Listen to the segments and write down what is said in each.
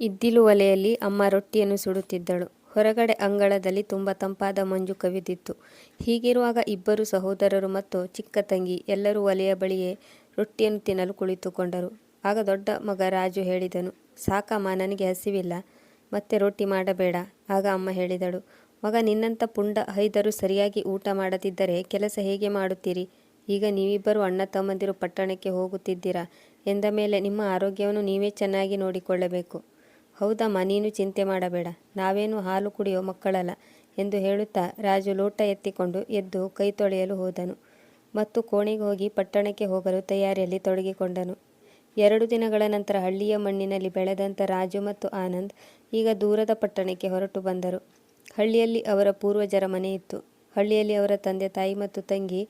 ಇದ್ದಿಲು ಒಲೆಯಲ್ಲಿ ಅಮ್ಮ ರೊಟ್ಟಿಯನ್ನು ಸುಡುತ್ತಿದ್ದಳು. ಹೊರಗಡೆ ಅಂಗಳದಲ್ಲಿ ತುಂಬ ತಂಪಾದ ಮಂಜು ಕವಿದಿತ್ತು. ಹೀಗಿರುವಾಗ ಇಬ್ಬರು ಸಹೋದರರು ಮತ್ತು ಚಿಕ್ಕ ತಂಗಿ ಎಲ್ಲರೂ ಒಲೆಯ ಬಳಿಯೇ ರೊಟ್ಟಿಯನ್ನು ತಿನ್ನಲು ಕುಳಿತುಕೊಂಡರು. ಆಗ ದೊಡ್ಡ ಮಗ ರಾಜು ಹೇಳಿದನು, ಸಾಕಮ್ಮ, ನನಗೆ ಹಸಿವಿಲ್ಲ, ಮತ್ತೆ ರೊಟ್ಟಿ ಮಾಡಬೇಡ. ಆಗ ಅಮ್ಮ ಹೇಳಿದಳು, ಮಗ, ನಿನ್ನಂಥ ಪುಂಡ ಹೈದರು ಸರಿಯಾಗಿ ಊಟ ಮಾಡದಿದ್ದರೆ ಕೆಲಸ ಹೇಗೆ ಮಾಡುತ್ತೀರಿ? ಈಗ ನೀವಿಬ್ಬರು ಅಣ್ಣ ತಮ್ಮಂದಿರು ಪಟ್ಟಣಕ್ಕೆ ಹೋಗುತ್ತಿದ್ದೀರಾ ಎಂದ ಮೇಲೆ ನಿಮ್ಮ ಆರೋಗ್ಯವನ್ನು ನೀವೇ ಚೆನ್ನಾಗಿ ನೋಡಿಕೊಳ್ಳಬೇಕು. ಹೌದಮ್ಮ, ನೀನು ಚಿಂತೆ ಮಾಡಬೇಡ, ನಾವೇನು ಹಾಲು ಕುಡಿಯೋ ಮಕ್ಕಳಲ್ಲ ಎಂದು ಹೇಳುತ್ತಾ ರಾಜು ಲೋಟ ಎತ್ತಿಕೊಂಡು ಎದ್ದು ಕೈ ತೊಳೆಯಲು ಹೋದನು ಮತ್ತು ಕೋಣೆಗೆ ಹೋಗಿ ಪಟ್ಟಣಕ್ಕೆ ಹೋಗಲು ತಯಾರಿಯಲ್ಲಿ ತೊಡಗಿಕೊಂಡನು. 2 ದಿನಗಳ ನಂತರ ಹಳ್ಳಿಯ ಮಣ್ಣಿನಲ್ಲಿ ಬೆಳೆದಂಥ ರಾಜು ಮತ್ತು ಆನಂದ್ ಈಗ ದೂರದ ಪಟ್ಟಣಕ್ಕೆ ಹೊರಟು ಬಂದರು. ಹಳ್ಳಿಯಲ್ಲಿ ಅವರ ಪೂರ್ವಜರ ಮನೆ ಇತ್ತು. ಹಳ್ಳಿಯಲ್ಲಿ ಅವರ ತಂದೆ ತಾಯಿ ಮತ್ತು ತಂಗಿ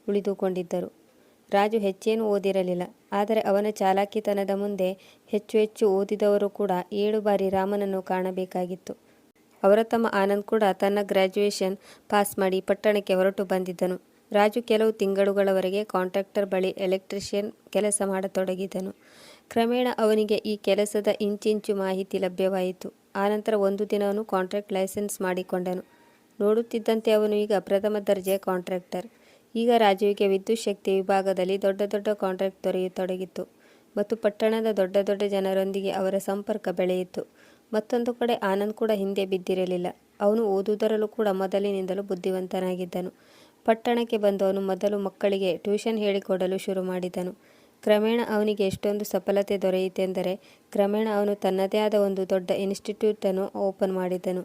ಉಳಿದುಕೊಂಡಿದ್ದರು. ರಾಜು ಹೆಚ್ಚೇನೂ ಓದಿರಲಿಲ್ಲ, ಆದರೆ ಅವನ ಚಾಲಾಕಿತನದ ಮುಂದೆ ಹೆಚ್ಚು ಹೆಚ್ಚು ಓದಿದವರು ಕೂಡ 7 ಬಾರಿ ರಾಮನನ್ನು ಕಾಣಬೇಕಾಗಿತ್ತು. ಅವರ ತಮ್ಮ ಆನಂದ್ ಕೂಡ ತನ್ನ ಗ್ರ್ಯಾಜುಯೇಷನ್ ಪಾಸ್ ಮಾಡಿ ಪಟ್ಟಣಕ್ಕೆ ಹೊರಟು ಬಂದಿದ್ದನು. ರಾಜು ಕೆಲವು ತಿಂಗಳುಗಳವರೆಗೆ ಕಾಂಟ್ರಾಕ್ಟರ್ ಬಳಿ ಎಲೆಕ್ಟ್ರಿಷಿಯನ್ ಕೆಲಸ ಮಾಡತೊಡಗಿದನು. ಕ್ರಮೇಣ ಅವನಿಗೆ ಈ ಕೆಲಸದ ಇಂಚಿಂಚು ಮಾಹಿತಿ ಲಭ್ಯವಾಯಿತು. ಆನಂತರ ಒಂದು ದಿನ ಅವನು ಕಾಂಟ್ರಾಕ್ಟ್ ಲೈಸೆನ್ಸ್ ಮಾಡಿಕೊಂಡನು. ನೋಡುತ್ತಿದ್ದಂತೆ ಅವನು ಈಗ ಪ್ರಥಮ ದರ್ಜೆಯ ಕಾಂಟ್ರಾಕ್ಟರ್. ಈಗ ರಾಜುವಿಗೆ ವಿದ್ಯುತ್ ಶಕ್ತಿ ವಿಭಾಗದಲ್ಲಿ ದೊಡ್ಡ ದೊಡ್ಡ ಕಾಂಟ್ರಾಕ್ಟ್ ದೊರೆಯತೊಡಗಿತ್ತು ಮತ್ತು ಪಟ್ಟಣದ ದೊಡ್ಡ ದೊಡ್ಡ ಜನರೊಂದಿಗೆ ಅವರ ಸಂಪರ್ಕ ಬೆಳೆಯಿತು. ಮತ್ತೊಂದು ಕಡೆ ಆನಂದ್ ಕೂಡ ಹಿಂದೆ ಬಿದ್ದಿರಲಿಲ್ಲ. ಅವನು ಓದುವುದರಲ್ಲೂ ಕೂಡ ಮೊದಲಿನಿಂದಲೂ ಬುದ್ಧಿವಂತನಾಗಿದ್ದನು. ಪಟ್ಟಣಕ್ಕೆ ಬಂದವನು ಮೊದಲು ಮಕ್ಕಳಿಗೆ ಟ್ಯೂಷನ್ ಹೇಳಿಕೊಡಲು ಶುರು ಮಾಡಿದನು. ಕ್ರಮೇಣ ಅವನಿಗೆ ಎಷ್ಟೊಂದು ಸಫಲತೆ ದೊರೆಯಿತೆಂದರೆ ಕ್ರಮೇಣ ಅವನು ತನ್ನದೇ ಆದ ಒಂದು ದೊಡ್ಡ ಇನ್ಸ್ಟಿಟ್ಯೂಟನ್ನು ಓಪನ್ ಮಾಡಿದನು.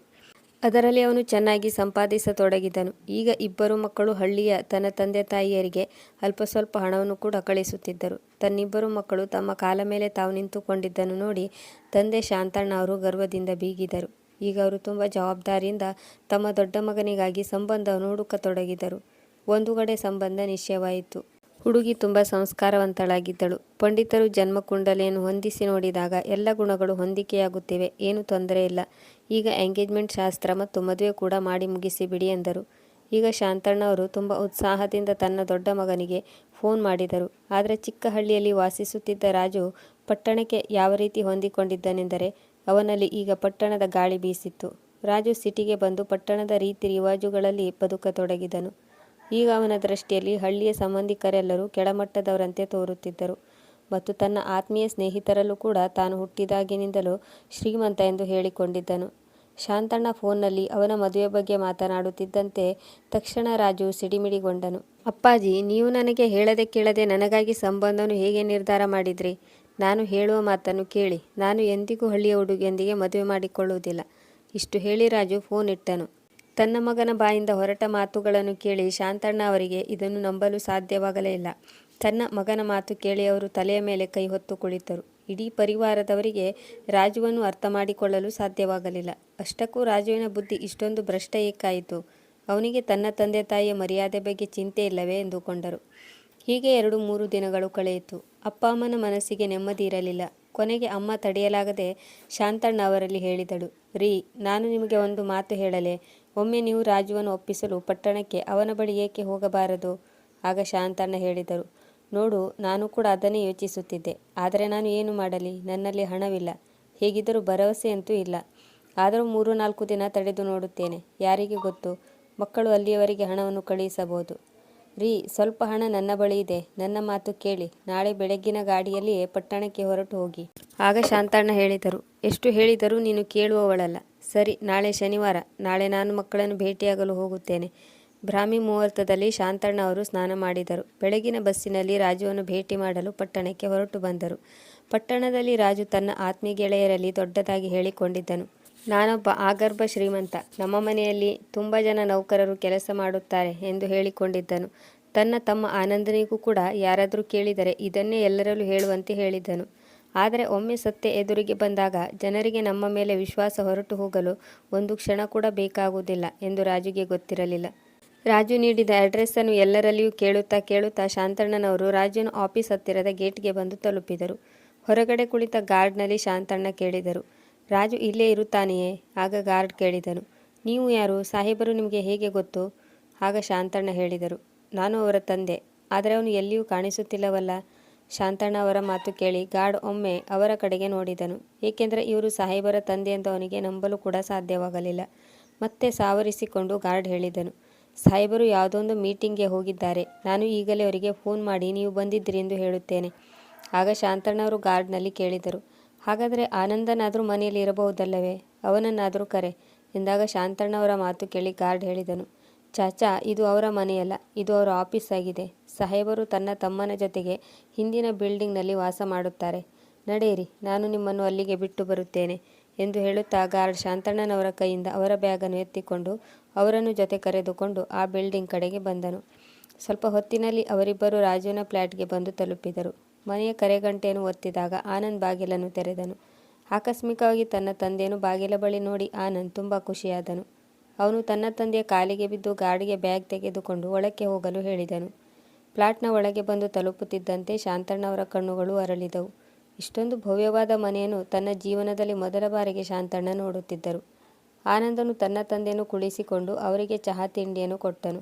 ಅದರಲ್ಲಿ ಅವನು ಚೆನ್ನಾಗಿ ಸಂಪಾದಿಸತೊಡಗಿದನು. ಈಗ ಇಬ್ಬರು ಮಕ್ಕಳು ಹಳ್ಳಿಯ ತನ್ನ ತಂದೆ ತಾಯಿಯರಿಗೆ ಅಲ್ಪ ಸ್ವಲ್ಪ ಹಣವನ್ನು ಕೂಡ ಕಳಿಸುತ್ತಿದ್ದರು. ತನ್ನಿಬ್ಬರು ಮಕ್ಕಳು ತಮ್ಮ ಕಾಲ ಮೇಲೆ ತಾವು ನಿಂತುಕೊಂಡಿದ್ದನ್ನು ನೋಡಿ ತಂದೆ ಶಾಂತಣ್ಣ ಅವರು ಗರ್ವದಿಂದ ಬೀಗಿದರು. ಈಗ ಅವರು ತುಂಬ ಜವಾಬ್ದಾರಿಯಿಂದ ತಮ್ಮ ದೊಡ್ಡ ಮಗನಿಗಾಗಿ ಸಂಬಂಧವನ್ನು ಹುಡುಕತೊಡಗಿದರು. ಒಂದು ಕಡೆ ಸಂಬಂಧ ನಿಶ್ಚಯವಾಯಿತು. ಹುಡುಗಿ ತುಂಬ ಸಂಸ್ಕಾರವಂತಳಾಗಿದ್ದಳು. ಪಂಡಿತರು ಜನ್ಮಕುಂಡಲಿಯನ್ನು ಹೊಂದಿಸಿ ನೋಡಿದಾಗ ಎಲ್ಲ ಗುಣಗಳು ಹೊಂದಿಕೆಯಾಗುತ್ತಿವೆ, ಏನು ತೊಂದರೆ ಇಲ್ಲ. ಈಗ ಎಂಗೇಜ್ಮೆಂಟ್ ಶಾಸ್ತ್ರ ಮತ್ತು ಮದುವೆ ಕೂಡ ಮಾಡಿ ಮುಗಿಸಿಬಿಡಿ ಎಂದರು. ಈಗ ಶಾಂತಣ್ಣ ಅವರು ತುಂಬ ಉತ್ಸಾಹದಿಂದ ತನ್ನ ದೊಡ್ಡ ಮಗನಿಗೆ ಫೋನ್ ಮಾಡಿದರು. ಆದರೆ ಚಿಕ್ಕ ಹಳ್ಳಿಯಲ್ಲಿ ವಾಸಿಸುತ್ತಿದ್ದ ರಾಜು ಪಟ್ಟಣಕ್ಕೆ ಯಾವ ರೀತಿ ಹೊಂದಿಕೊಂಡಿದ್ದನೆಂದರೆ ಅವನಲ್ಲಿ ಈಗ ಪಟ್ಟಣದ ಗಾಳಿ ಬೀಸಿತ್ತು. ರಾಜು ಸಿಟಿಗೆ ಬಂದು ಪಟ್ಟಣದ ರೀತಿ ರಿವಾಜುಗಳಲ್ಲಿ ಬದುಕತೊಡಗಿದನು. ಈಗ ಅವನ ದೃಷ್ಟಿಯಲ್ಲಿ ಹಳ್ಳಿಯ ಸಂಬಂಧಿಕರೆಲ್ಲರೂ ಕೆಳಮಟ್ಟದವರಂತೆ ತೋರುತ್ತಿದ್ದರು ಮತ್ತು ತನ್ನ ಆತ್ಮೀಯ ಸ್ನೇಹಿತರಲ್ಲೂ ಕೂಡ ತಾನು ಹುಟ್ಟಿದಾಗಿನಿಂದಲೂ ಶ್ರೀಮಂತ ಎಂದು ಹೇಳಿಕೊಂಡಿದ್ದನು. ಶಾಂತಣ್ಣ ಫೋನ್ನಲ್ಲಿ ಅವನ ಮದುವೆ ಬಗ್ಗೆ ಮಾತನಾಡುತ್ತಿದ್ದಂತೆ ತಕ್ಷಣ ರಾಜು ಸಿಡಿಮಿಡಿಗೊಂಡನು. ಅಪ್ಪಾಜಿ, ನೀವು ನನಗೆ ಹೇಳದೆ ಕೇಳದೆ ನನಗಾಗಿ ಸಂಬಂಧವನ್ನು ಹೇಗೆ ನಿರ್ಧಾರ ಮಾಡಿದ್ರಿ? ನಾನು ಹೇಳುವ ಮಾತನ್ನು ಕೇಳಿ, ನಾನು ಎಂದಿಗೂ ಹಳ್ಳಿಯ ಹುಡುಗಿಯೊಂದಿಗೆ ಮದುವೆ ಮಾಡಿಕೊಳ್ಳುವುದಿಲ್ಲ. ಇಷ್ಟು ಹೇಳಿ ರಾಜು ಫೋನ್ ಇಟ್ಟನು. ತನ್ನ ಮಗನ ಬಾಯಿಂದ ಹೊರಟ ಮಾತುಗಳನ್ನು ಕೇಳಿ ಶಾಂತಣ್ಣ ಅವರಿಗೆ ಇದನ್ನು ನಂಬಲು ಸಾಧ್ಯವಾಗಲೇ ಇಲ್ಲ. ತನ್ನ ಮಗನ ಮಾತು ಕೇಳಿ ಅವರು ತಲೆಯ ಮೇಲೆ ಕೈ ಹೊತ್ತು ಕುಳಿತರು. ಇಡೀ ಪರಿವಾರದವರಿಗೆ ರಾಜುವನ್ನು ಅರ್ಥ ಮಾಡಿಕೊಳ್ಳಲು ಸಾಧ್ಯವಾಗಲಿಲ್ಲ. ಅಷ್ಟಕ್ಕೂ ರಾಜುವಿನ ಬುದ್ಧಿ ಇಷ್ಟೊಂದು ಭ್ರಷ್ಟ ಏಕಾಯಿತು? ಅವನಿಗೆ ತನ್ನ ತಂದೆ ತಾಯಿಯ ಮರ್ಯಾದೆ ಬಗ್ಗೆ ಚಿಂತೆ ಇಲ್ಲವೇ ಎಂದುಕೊಂಡರು. ಹೀಗೆ 2-3 ದಿನಗಳು ಕಳೆಯಿತು. ಅಪ್ಪ ಅಮ್ಮನ ಮನಸ್ಸಿಗೆ ನೆಮ್ಮದಿ ಇರಲಿಲ್ಲ. ಕೊನೆಗೆ ಅಮ್ಮ ತಡೆಯಲಾಗದೆ ಶಾಂತಣ್ಣ ಅವರಲ್ಲಿ ಹೇಳಿದಳು, ರೀ, ನಾನು ನಿಮಗೆ ಒಂದು ಮಾತು ಹೇಳಲೆ? ಒಮ್ಮೆ ನೀವು ರಾಜುವನ್ನು ಒಪ್ಪಿಸಲು ಪಟ್ಟಣಕ್ಕೆ ಅವನ ಬಳಿ ಏಕೆ ಹೋಗಬಾರದು? ಆಗ ಶಾಂತಣ್ಣ ಹೇಳಿದರು, ನೋಡು, ನಾನು ಕೂಡ ಅದನ್ನೇ ಯೋಚಿಸುತ್ತಿದ್ದೆ. ಆದರೆ ನಾನು ಏನು ಮಾಡಲಿ? ನನ್ನಲ್ಲಿ ಹಣವಿಲ್ಲ. ಹೇಗಿದ್ದರೂ ಭರವಸೆ ಅಂತೂ ಇಲ್ಲ. ಆದರೂ 3-4 ದಿನ ತಡೆದು ನೋಡುತ್ತೇನೆ. ಯಾರಿಗೆ ಗೊತ್ತು, ಮಕ್ಕಳು ಅಲ್ಲಿಯವರೆಗೆ ಹಣವನ್ನು ಕಳುಹಿಸಬಹುದು. ರೀ, ಸ್ವಲ್ಪ ಹಣ ನನ್ನ ಬಳಿ ಇದೆ. ನನ್ನ ಮಾತು ಕೇಳಿ. ನಾಳೆ ಬೆಳಗ್ಗಿನ ಗಾಡಿಯಲ್ಲಿಯೇ ಪಟ್ಟಣಕ್ಕೆ ಹೊರಟು ಹೋಗಿ. ಆಗ ಶಾಂತಣ್ಣ ಹೇಳಿದರು, ಎಷ್ಟು ಹೇಳಿದರೂ ನೀನು ಕೇಳುವವಳಲ್ಲ. ಸರಿ, ನಾಳೆ ಶನಿವಾರ. ನಾಳೆ ನಾನು ಮಕ್ಕಳನ್ನು ಭೇಟಿಯಾಗಲು ಹೋಗುತ್ತೇನೆ. ಬ್ರಾಹ್ಮಿ ಮುಹೂರ್ತದಲ್ಲಿ ಶಾಂತಣ್ಣ ಅವರು ಸ್ನಾನ ಮಾಡಿದರು. ಬೆಳಗಿನ ಬಸ್ಸಿನಲ್ಲಿ ರಾಜುವನ್ನು ಭೇಟಿ ಮಾಡಲು ಪಟ್ಟಣಕ್ಕೆ ಹೊರಟು ಬಂದರು. ಪಟ್ಟಣದಲ್ಲಿ ರಾಜು ತನ್ನ ಆತ್ಮೀಯ ಗೆಳೆಯರಲ್ಲಿ ದೊಡ್ಡದಾಗಿ ಹೇಳಿಕೊಂಡಿದ್ದನು, ನಾನೊಬ್ಬ ಆಗರ್ಭ ಶ್ರೀಮಂತ. ನಮ್ಮ ಮನೆಯಲ್ಲಿ ತುಂಬ ಜನ ನೌಕರರು ಕೆಲಸ ಮಾಡುತ್ತಾರೆ ಎಂದು ಹೇಳಿಕೊಂಡಿದ್ದನು. ತನ್ನ ತಮ್ಮ ಆನಂದನಿಗೂ ಕೂಡ ಯಾರಾದರೂ ಕೇಳಿದರೆ ಇದನ್ನೇ ಎಲ್ಲರಲ್ಲೂ ಹೇಳುವಂತೆ ಹೇಳಿದ್ದನು. ಆದರೆ ಒಮ್ಮೆ ಸತ್ಯ ಎದುರಿಗೆ ಬಂದಾಗ ಜನರಿಗೆ ನಮ್ಮ ಮೇಲೆ ವಿಶ್ವಾಸ ಹೊರಟು ಹೋಗಲು ಒಂದು ಕ್ಷಣ ಕೂಡ ಬೇಕಾಗುವುದಿಲ್ಲ ಎಂದು ರಾಜುಗೆ ಗೊತ್ತಿರಲಿಲ್ಲ. ರಾಜು ನೀಡಿದ ಅಡ್ರೆಸ್ಸನ್ನು ಎಲ್ಲರಲ್ಲಿಯೂ ಕೇಳುತ್ತಾ ಶಾಂತಣ್ಣನವರು ರಾಜುನ ಆಫೀಸ್ ಹತ್ತಿರದ ಗೇಟ್ಗೆ ಬಂದು ತಲುಪಿದರು. ಹೊರಗಡೆ ಕುಳಿತ ಗಾರ್ಡ್ನಲ್ಲಿ ಶಾಂತಣ್ಣ ಕೇಳಿದರು, ರಾಜು ಇಲ್ಲೇ ಇರುತ್ತಾನೆಯೇ? ಆಗ ಗಾರ್ಡ್ ಕೇಳಿದನು, ನೀವು ಯಾರು? ಸಾಹೇಬರು ನಿಮಗೆ ಹೇಗೆ ಗೊತ್ತು? ಆಗ ಶಾಂತಣ್ಣ ಹೇಳಿದರು, ನಾನು ಅವರ ತಂದೆ. ಆದರೆ ಅವನು ಎಲ್ಲಿಯೂ ಕಾಣಿಸುತ್ತಿಲ್ಲವಲ್ಲ? ಶಾಂತಣ್ಣ ಅವರ ಮಾತು ಕೇಳಿ ಗಾರ್ಡ್ ಒಮ್ಮೆ ಅವರ ಕಡೆಗೆ ನೋಡಿದನು. ಏಕೆಂದರೆ ಇವರು ಸಾಹೇಬರ ತಂದೆ ಎಂದು ಅವನಿಗೆ ನಂಬಲು ಕೂಡ ಸಾಧ್ಯವಾಗಲಿಲ್ಲ. ಮತ್ತೆ ಸಾವರಿಸಿಕೊಂಡು ಗಾರ್ಡ್ ಹೇಳಿದನು, ಸಾಹೇಬರು ಯಾವುದೊಂದು ಮೀಟಿಂಗ್ಗೆ ಹೋಗಿದ್ದಾರೆ. ನಾನು ಈಗಲೇ ಅವರಿಗೆ ಫೋನ್ ಮಾಡಿ ನೀವು ಬಂದಿದ್ದೀರಿ ಎಂದು ಹೇಳುತ್ತೇನೆ. ಆಗ ಶಾಂತಣ್ಣವರು ಗಾರ್ಡ್ನಲ್ಲಿ ಕೇಳಿದರು, ಹಾಗಾದರೆ ಆನಂದನಾದರೂ ಮನೆಯಲ್ಲಿ ಇರಬಹುದಲ್ಲವೇ? ಅವನನ್ನಾದರೂ ಕರೆ ಎಂದಾಗ ಶಾಂತಣ್ಣವರ ಮಾತು ಕೇಳಿ ಗಾರ್ಡ್ ಹೇಳಿದನು, ಚಾಚಾ, ಇದು ಅವರ ಮನೆಯಲ್ಲ, ಇದು ಅವರ ಆಫೀಸ್ ಆಗಿದೆ. ಸಾಹೇಬರು ತನ್ನ ತಮ್ಮನ ಜೊತೆಗೆ ಹಿಂದಿನ ಬಿಲ್ಡಿಂಗ್ನಲ್ಲಿ ವಾಸ ಮಾಡುತ್ತಾರೆ. ನಡೆಯಿರಿ, ನಾನು ನಿಮ್ಮನ್ನು ಅಲ್ಲಿಗೆ ಬಿಟ್ಟು ಬರುತ್ತೇನೆ ಎಂದು ಹೇಳುತ್ತಾ ಗಾರ್ಡ್ ಶಾಂತಣ್ಣನವರ ಕೈಯಿಂದ ಅವರ ಬ್ಯಾಗನ್ನು ಎತ್ತಿಕೊಂಡು ಅವರನ್ನು ಜೊತೆ ಕರೆದುಕೊಂಡು ಆ ಬಿಲ್ಡಿಂಗ್ ಕಡೆಗೆ ಬಂದನು. ಸ್ವಲ್ಪ ಹೊತ್ತಿನಲ್ಲಿ ಅವರಿಬ್ಬರು ರಾಜುವಿನ ಫ್ಲ್ಯಾಟ್ಗೆ ಬಂದು ತಲುಪಿದರು. ಮನೆಯ ಕರೆಗಂಟೆಯನ್ನು ಒತ್ತಿದಾಗ ಆನಂದ್ ಬಾಗಿಲನ್ನು ತೆರೆದನು. ಆಕಸ್ಮಿಕವಾಗಿ ತನ್ನ ತಂದೆಯನ್ನು ಬಾಗಿಲ ಬಳಿ ನೋಡಿ ಆನಂದ್ ತುಂಬ ಖುಷಿಯಾದನು. ಅವನು ತನ್ನ ತಂದೆಯ ಕಾಲಿಗೆ ಬಿದ್ದು ಗಾರ್ಡ್ಗೆ ಬ್ಯಾಗ್ ತೆಗೆದುಕೊಂಡು ಒಳಕ್ಕೆ ಹೋಗಲು ಹೇಳಿದನು. ಫ್ಲಾಟ್ನ ಒಳಗೆ ಬಂದು ತಲುಪುತ್ತಿದ್ದಂತೆ ಶಾಂತಣ್ಣವರ ಕಣ್ಣುಗಳು ಅರಳಿದವು. ಇಷ್ಟೊಂದು ಭವ್ಯವಾದ ಮನೆಯನ್ನು ತನ್ನ ಜೀವನದಲ್ಲಿ ಮೊದಲ ಬಾರಿಗೆ ಶಾಂತಣ್ಣ ನೋಡುತ್ತಿದ್ದರು. ಆನಂದನು ತನ್ನ ತಂದೆಯನ್ನು ಕುಳಿಸಿಕೊಂಡು ಅವರಿಗೆ ಚಹಾ ತಿಂಡಿಯನ್ನು ಕೊಟ್ಟನು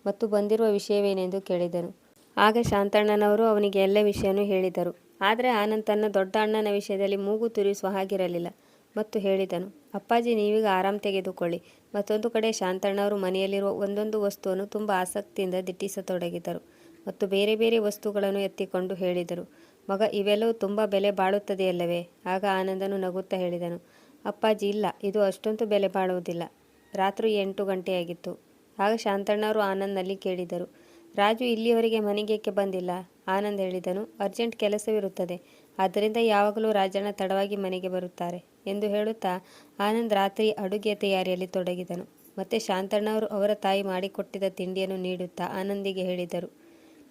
ಮತ್ತು ಬಂದಿರುವ ವಿಷಯವೇನೆಂದು ಕೇಳಿದನು. ಆಗ ಶಾಂತಣ್ಣನವರು ಅವನಿಗೆ ಎಲ್ಲ ವಿಷಯನೂ ಹೇಳಿದರು. ಆದರೆ ಆನಂದ್ ತನ್ನ ದೊಡ್ಡ ಅಣ್ಣನ ವಿಷಯದಲ್ಲಿ ಮೂಗು ತುರಿಸುವ ಹಾಗಿರಲಿಲ್ಲ ಮತ್ತು ಹೇಳಿದನು, ಅಪ್ಪಾಜಿ, ನೀವೀಗ ಆರಾಮ್ ತೆಗೆದುಕೊಳ್ಳಿ. ಮತ್ತೊಂದು ಕಡೆ ಶಾಂತಣ್ಣವರು ಮನೆಯಲ್ಲಿರುವ ಒಂದೊಂದು ವಸ್ತುವನ್ನು ತುಂಬ ಆಸಕ್ತಿಯಿಂದ ದಿಟ್ಟಿಸತೊಡಗಿದರು ಮತ್ತು ಬೇರೆ ಬೇರೆ ವಸ್ತುಗಳನ್ನು ಎತ್ತಿಕೊಂಡು ಹೇಳಿದರು, ಮಗ, ಇವೆಲ್ಲವೂ ತುಂಬ ಬೆಲೆ ಬಾಳುತ್ತದೆಯಲ್ಲವೇ? ಆಗ ಆನಂದನು ನಗುತ್ತಾ ಹೇಳಿದನು, ಅಪ್ಪಾಜಿ, ಇಲ್ಲ, ಇದು ಅಷ್ಟೊಂದು ಬೆಲೆ ಬಾಳುವುದಿಲ್ಲ. ರಾತ್ರಿ 8 ಗಂಟೆಯಾಗಿತ್ತು. ಆಗ ಶಾಂತಣ್ಣವರು ಆನಂದ್ನಲ್ಲಿ ಕೇಳಿದರು, ರಾಜು ಇಲ್ಲಿಯವರೆಗೆ ಮನೆಗೇಕೆ ಬಂದಿಲ್ಲ? ಆನಂದ್ ಹೇಳಿದನು, ಅರ್ಜೆಂಟ್ ಕೆಲಸವಿರುತ್ತದೆ, ಆದ್ದರಿಂದ ಯಾವಾಗಲೂ ರಾಜಣ್ಣ ತಡವಾಗಿ ಮನೆಗೆ ಬರುತ್ತಾರೆ ಎಂದು ಹೇಳುತ್ತಾ ಆನಂದ್ ರಾತ್ರಿ ಅಡುಗೆ ತಯಾರಿಯಲ್ಲಿ ತೊಡಗಿದನು. ಮತ್ತೆ ಶಾಂತಣ್ಣವರು ಅವರ ತಾಯಿ ಮಾಡಿಕೊಟ್ಟಿದ್ದ ತಿಂಡಿಯನ್ನು ನೀಡುತ್ತಾ ಆನಂದಿಗೆ ಹೇಳಿದರು,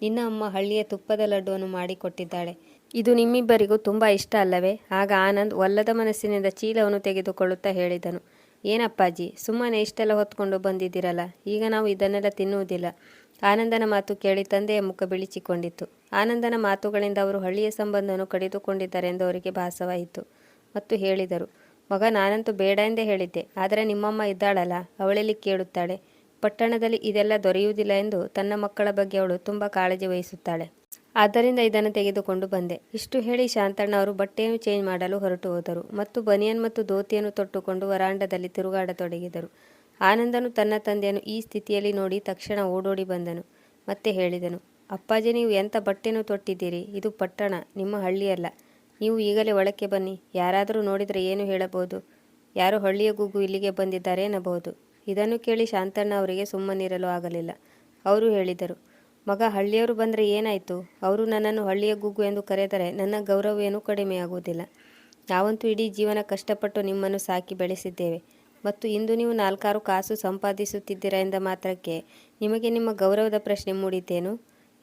ನಿನ್ನ ಅಮ್ಮ ಹಳ್ಳಿಯ ತುಪ್ಪದ ಲಡ್ಡುವನ್ನು ಮಾಡಿಕೊಟ್ಟಿದ್ದಾಳೆ. ಇದು ನಿಮ್ಮಿಬ್ಬರಿಗೂ ತುಂಬ ಇಷ್ಟ ಅಲ್ಲವೇ? ಆಗ ಆನಂದ್ ಒಲ್ಲದ ಮನಸ್ಸಿನಿಂದ ಚೀಲವನ್ನು ತೆಗೆದುಕೊಳ್ಳುತ್ತಾ ಹೇಳಿದನು, ಏನಪ್ಪಾಜಿ, ಸುಮ್ಮನೆ ಇಷ್ಟೆಲ್ಲ ಹೊತ್ಕೊಂಡು ಬಂದಿದ್ದೀರಲ್ಲ, ಈಗ ನಾವು ಇದನ್ನೆಲ್ಲ ತಿನ್ನುವುದಿಲ್ಲ. ಆನಂದನ ಮಾತು ಕೇಳಿ ತಂದೆಯ ಮುಖ ಬಿಳಿಚಿಕೊಂಡಿತ್ತು. ಆನಂದನ ಮಾತುಗಳಿಂದ ಅವರು ಹಳ್ಳಿಯ ಸಂಬಂಧವನ್ನು ಕಡಿದುಕೊಂಡಿದ್ದಾರೆಂದು ಅವರಿಗೆ ಭಾಸವಾಯಿತು ಮತ್ತು ಹೇಳಿದರು, ಮಗ, ನಾನಂತೂ ಬೇಡ ಎಂದೇ ಹೇಳಿದ್ದೆ, ಆದರೆ ನಿಮ್ಮಮ್ಮ ಇದ್ದಾಳಲ್ಲ, ಅವಳೆಲ್ಲಿ ಕೇಳುತ್ತಾಳೆ? ಪಟ್ಟಣದಲ್ಲಿ ಇದೆಲ್ಲ ದೊರೆಯುವುದಿಲ್ಲ ಎಂದು ತನ್ನ ಮಕ್ಕಳ ಬಗ್ಗೆ ಅವಳು ತುಂಬ ಕಾಳಜಿ ವಹಿಸುತ್ತಾಳೆ. ಆದ್ದರಿಂದ ಇದನ್ನು ತೆಗೆದುಕೊಂಡು ಬಂದೆ. ಇಷ್ಟು ಹೇಳಿ ಶಾಂತಣ್ಣ ಅವರು ಬಟ್ಟೆಯನ್ನು ಚೇಂಜ್ ಮಾಡಲು ಹೊರಟು ಹೋದರು ಮತ್ತು ಬನಿಯನ್ ಮತ್ತು ಧೋತಿಯನ್ನು ತೊಟ್ಟುಕೊಂಡು ವರಾಂಡದಲ್ಲಿ ತಿರುಗಾಡತೊಡಗಿದರು. ಆನಂದನು ತನ್ನ ತಂದೆಯನ್ನು ಈ ಸ್ಥಿತಿಯಲ್ಲಿ ನೋಡಿ ತಕ್ಷಣ ಓಡೋಡಿ ಬಂದನು. ಮತ್ತೆ ಹೇಳಿದನು, ಅಪ್ಪಾಜಿ, ನೀವು ಎಂಥ ಬಟ್ಟೆನೂ ತೊಟ್ಟಿದ್ದೀರಿ? ಇದು ಪಟ್ಟಣ, ನಿಮ್ಮ ಹಳ್ಳಿಯಲ್ಲ. ನೀವು ಈಗಲೇ ಒಳಕ್ಕೆ ಬನ್ನಿ. ಯಾರಾದರೂ ನೋಡಿದರೆ ಏನು ಹೇಳಬಹುದು? ಯಾರೋ ಹಳ್ಳಿಯ ಗುಗ್ಗು ಇಲ್ಲಿಗೆ ಬಂದಿದ್ದಾರೆ ಎನ್ನಬಹುದು. ಇದನ್ನು ಕೇಳಿ ಶಾಂತಣ್ಣ ಅವರಿಗೆ ಸುಮ್ಮನಿರಲು ಆಗಲಿಲ್ಲ. ಅವರು ಹೇಳಿದರು, ಮಗ, ಹಳ್ಳಿಯವರು ಬಂದರೆ ಏನಾಯಿತು? ಅವರು ನನ್ನನ್ನು ಹಳ್ಳಿಯ ಗುಗ್ಗು ಎಂದು ಕರೆದರೆ ನನ್ನ ಗೌರವವೇನೂ ಕಡಿಮೆಯಾಗುವುದಿಲ್ಲ. ನಾವಂತೂ ಇಡೀ ಜೀವನ ಕಷ್ಟಪಟ್ಟು ನಿಮ್ಮನ್ನು ಸಾಕಿ ಬೆಳೆಸಿದ್ದೇವೆ ಮತ್ತು ಇಂದು ನೀವು 4 ಕಾಸು ಸಂಪಾದಿಸುತ್ತಿದ್ದೀರಾ ಎಂದ ಮಾತ್ರಕ್ಕೆ ನಿಮಗೆ ನಿಮ್ಮ ಗೌರವದ ಪ್ರಶ್ನೆ ಮೂಡಿತೇನು?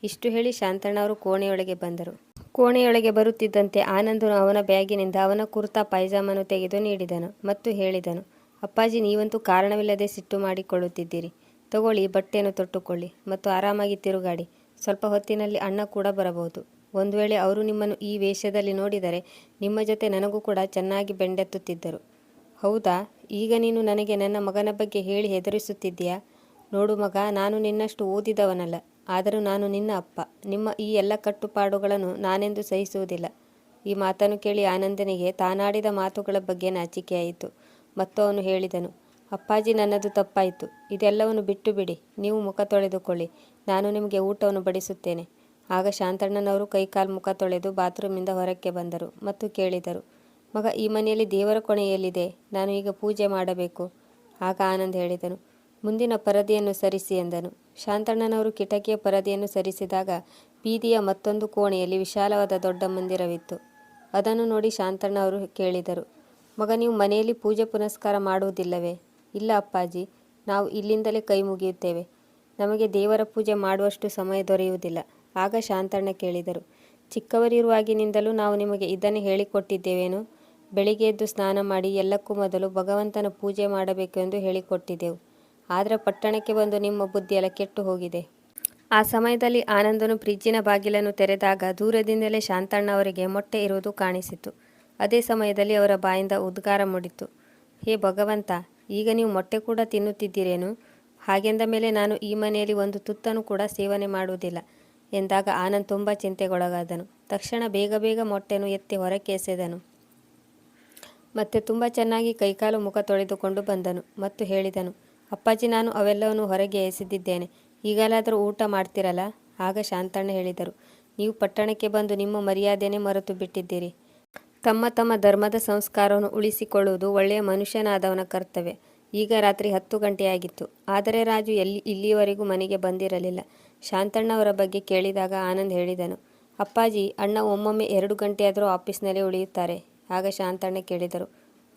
ಇಷ್ಟು ಹೇಳಿ ಶಾಂತಣ್ಣ ಅವರು ಕೋಣೆಯೊಳಗೆ ಬಂದರು. ಕೋಣೆಯೊಳಗೆ ಬರುತ್ತಿದ್ದಂತೆ ಆನಂದನು ಅವನ ಬ್ಯಾಗಿನಿಂದ ಅವನ ಕುರ್ತಾ ಪೈಜಾಮನ್ನು ತೆಗೆದು ನೀಡಿದನು ಮತ್ತು ಹೇಳಿದನು, ಅಪ್ಪಾಜಿ, ನೀವಂತೂ ಕಾರಣವಿಲ್ಲದೆ ಸಿಟ್ಟು ಮಾಡಿಕೊಳ್ಳುತ್ತಿದ್ದೀರಿ. ತಗೊಳ್ಳಿ, ಬಟ್ಟೆಯನ್ನು ತೊಟ್ಟುಕೊಳ್ಳಿ ಮತ್ತು ಆರಾಮಾಗಿ ತಿರುಗಾಡಿ. ಸ್ವಲ್ಪ ಹೊತ್ತಿನಲ್ಲಿ ಅಣ್ಣ ಕೂಡ ಬರಬಹುದು. ಒಂದು ವೇಳೆ ಅವರು ನಿಮ್ಮನ್ನು ಈ ವೇಷದಲ್ಲಿ ನೋಡಿದರೆ ನಿಮ್ಮ ಜೊತೆ ನನಗೂ ಕೂಡ ಚೆನ್ನಾಗಿ ಬೆಂಡೆತ್ತುತ್ತಿದ್ದರು. ಹೌದಾ? ಈಗ ನೀನು ನನಗೆ ನನ್ನ ಮಗನ ಬಗ್ಗೆ ಹೇಳಿ ಹೆದರಿಸುತ್ತಿದ್ದೀಯಾ? ನೋಡು ಮಗ, ನಾನು ನಿನ್ನಷ್ಟು ಓದಿದವನಲ್ಲ, ಆದರೂ ನಾನು ನಿನ್ನ ಅಪ್ಪ. ನಿಮ್ಮ ಈ ಎಲ್ಲ ಕಟ್ಟುಪಾಡುಗಳನ್ನು ನಾನೆಂದು ಸಹಿಸುವುದಿಲ್ಲ. ಈ ಮಾತನ್ನು ಕೇಳಿ ಆನಂದನಿಗೆ ತಾನಾಡಿದ ಮಾತುಗಳ ಬಗ್ಗೆ ನಾಚಿಕೆಯಾಯಿತು ಮತ್ತು ಅವನು ಹೇಳಿದನು, ಅಪ್ಪಾಜಿ, ನನ್ನದು ತಪ್ಪಾಯಿತು. ಇದೆಲ್ಲವನ್ನು ಬಿಟ್ಟು ಬಿಡಿ. ನೀವು ಮುಖ ತೊಳೆದುಕೊಳ್ಳಿ, ನಾನು ನಿಮಗೆ ಊಟವನ್ನು ಬಡಿಸುತ್ತೇನೆ. ಆಗ ಶಾಂತಣ್ಣನವರು ಕೈಕಾಲು ಮುಖ ತೊಳೆದು ಬಾತ್ರೂಮಿಂದ ಹೊರಕ್ಕೆ ಬಂದರು ಮತ್ತು ಕೇಳಿದರು, ಮಗ, ಈ ಮನೆಯಲ್ಲಿ ದೇವರ ಕೊಣೆ ಎಲ್ಲಿದೆ? ನಾನು ಈಗ ಪೂಜೆ ಮಾಡಬೇಕು. ಆಗ ಆನಂದ್ ಹೇಳಿದನು, ಮುಂದಿನ ಪರದೆಯನ್ನು ಸರಿಸಿ ಎಂದನು. ಶಾಂತಣ್ಣನವರು ಕಿಟಕಿಯ ಪರದೆಯನ್ನು ಸರಿಸಿದಾಗ ಬೀದಿಯ ಮತ್ತೊಂದು ಕೋಣೆಯಲ್ಲಿ ವಿಶಾಲವಾದ ದೊಡ್ಡ ಮಂದಿರವಿತ್ತು. ಅದನ್ನು ನೋಡಿ ಶಾಂತಣ್ಣ ಅವರು ಕೇಳಿದರು, ಮಗ, ನೀವು ಮನೆಯಲ್ಲಿ ಪೂಜೆ ಪುನಸ್ಕಾರ ಮಾಡುವುದಿಲ್ಲವೇ? ಇಲ್ಲ ಅಪ್ಪಾಜಿ, ನಾವು ಇಲ್ಲಿಂದಲೇ ಕೈ ಮುಗಿಯುತ್ತೇವೆ. ನಮಗೆ ದೇವರ ಪೂಜೆ ಮಾಡುವಷ್ಟು ಸಮಯ ದೊರೆಯುವುದಿಲ್ಲ. ಆಗ ಶಾಂತಣ್ಣ ಕೇಳಿದರು, ಚಿಕ್ಕವರಿರುವಾಗಿನಿಂದಲೂ ನಾವು ನಿಮಗೆ ಇದನ್ನೇ ಹೇಳಿಕೊಟ್ಟಿದ್ದೇವೇನು? ಬೆಳಿಗ್ಗೆ ಎದ್ದು ಸ್ನಾನ ಮಾಡಿ ಎಲ್ಲಕ್ಕೂ ಮೊದಲು ಭಗವಂತನ ಪೂಜೆ ಮಾಡಬೇಕು ಎಂದು ಹೇಳಿಕೊಟ್ಟಿದ್ದೆವು. ಆದರೆ ಪಟ್ಟಣಕ್ಕೆ ಬಂದು ನಿಮ್ಮ ಬುದ್ಧಿಯೆಲ್ಲ ಕೆಟ್ಟು ಹೋಗಿದೆ. ಆ ಸಮಯದಲ್ಲಿ ಆನಂದನು ಫ್ರಿಜ್ಜಿನ ಬಾಗಿಲನ್ನು ತೆರೆದಾಗ ದೂರದಿಂದಲೇ ಶಾಂತಣ್ಣ ಅವರಿಗೆ ಮೊಟ್ಟೆ ಇರುವುದು ಕಾಣಿಸಿತು. ಅದೇ ಸಮಯದಲ್ಲಿ ಅವರ ಬಾಯಿಂದ ಉದ್ಗಾರ ಮೂಡಿತು, ಹೇ ಭಗವಂತ, ಈಗ ನೀವು ಮೊಟ್ಟೆ ಕೂಡ ತಿನ್ನುತ್ತಿದ್ದೀರೇನು? ಹಾಗೆಂದ ಮೇಲೆ ನಾನು ಈ ಮನೆಯಲ್ಲಿ ಒಂದು ತುತ್ತನ್ನು ಕೂಡ ಸೇವನೆ ಮಾಡುವುದಿಲ್ಲ ಎಂದಾಗ ಆನಂದ್ ತುಂಬ ಚಿಂತೆಗೊಳಗಾದನು. ತಕ್ಷಣ ಬೇಗ ಬೇಗ ಮೊಟ್ಟೆಯನ್ನು ಎತ್ತಿ ಹೊರಕ್ಕೆ ಎಸೆದನು. ಮತ್ತೆ ತುಂಬ ಚೆನ್ನಾಗಿ ಕೈಕಾಲು ಮುಖ ತೊಳೆದುಕೊಂಡು ಬಂದನು ಮತ್ತು ಹೇಳಿದನು, ಅಪ್ಪಾಜಿ, ನಾನು ಅವೆಲ್ಲವನ್ನು ಹೊರಗೆ ಎಸೆದಿದ್ದೇನೆ. ಈಗಲಾದರೂ ಊಟ ಮಾಡ್ತಿರಲ್ಲ. ಆಗ ಶಾಂತಣ್ಣ ಹೇಳಿದರು, ನೀವು ಪಟ್ಟಣಕ್ಕೆ ಬಂದು ನಿಮ್ಮ ಮರ್ಯಾದೆನೇ ಮರೆತು ಬಿಟ್ಟಿದ್ದೀರಿ. ತಮ್ಮ ತಮ್ಮ ಧರ್ಮದ ಸಂಸ್ಕಾರವನ್ನು ಉಳಿಸಿಕೊಳ್ಳುವುದು ಒಳ್ಳೆಯ ಮನುಷ್ಯನಾದವನ ಕರ್ತವ್ಯ. ಈಗ ರಾತ್ರಿ 10 ಗಂಟೆಯಾಗಿತ್ತು. ಆದರೆ ರಾಜು ಇಲ್ಲಿಯವರೆಗೂ ಮನೆಗೆ ಬಂದಿರಲಿಲ್ಲ. ಶಾಂತಣ್ಣ ಅವರ ಬಗ್ಗೆ ಕೇಳಿದಾಗ ಆನಂದ್ ಹೇಳಿದನು, ಅಪ್ಪಾಜಿ, ಅಣ್ಣ ಒಮ್ಮೊಮ್ಮೆ 2 ಗಂಟೆಯಾದರೂ ಆಫೀಸ್ನಲ್ಲೇ ಉಳಿಯುತ್ತಾರೆ. ಆಗ ಶಾಂತಣ್ಣ ಕೇಳಿದರು,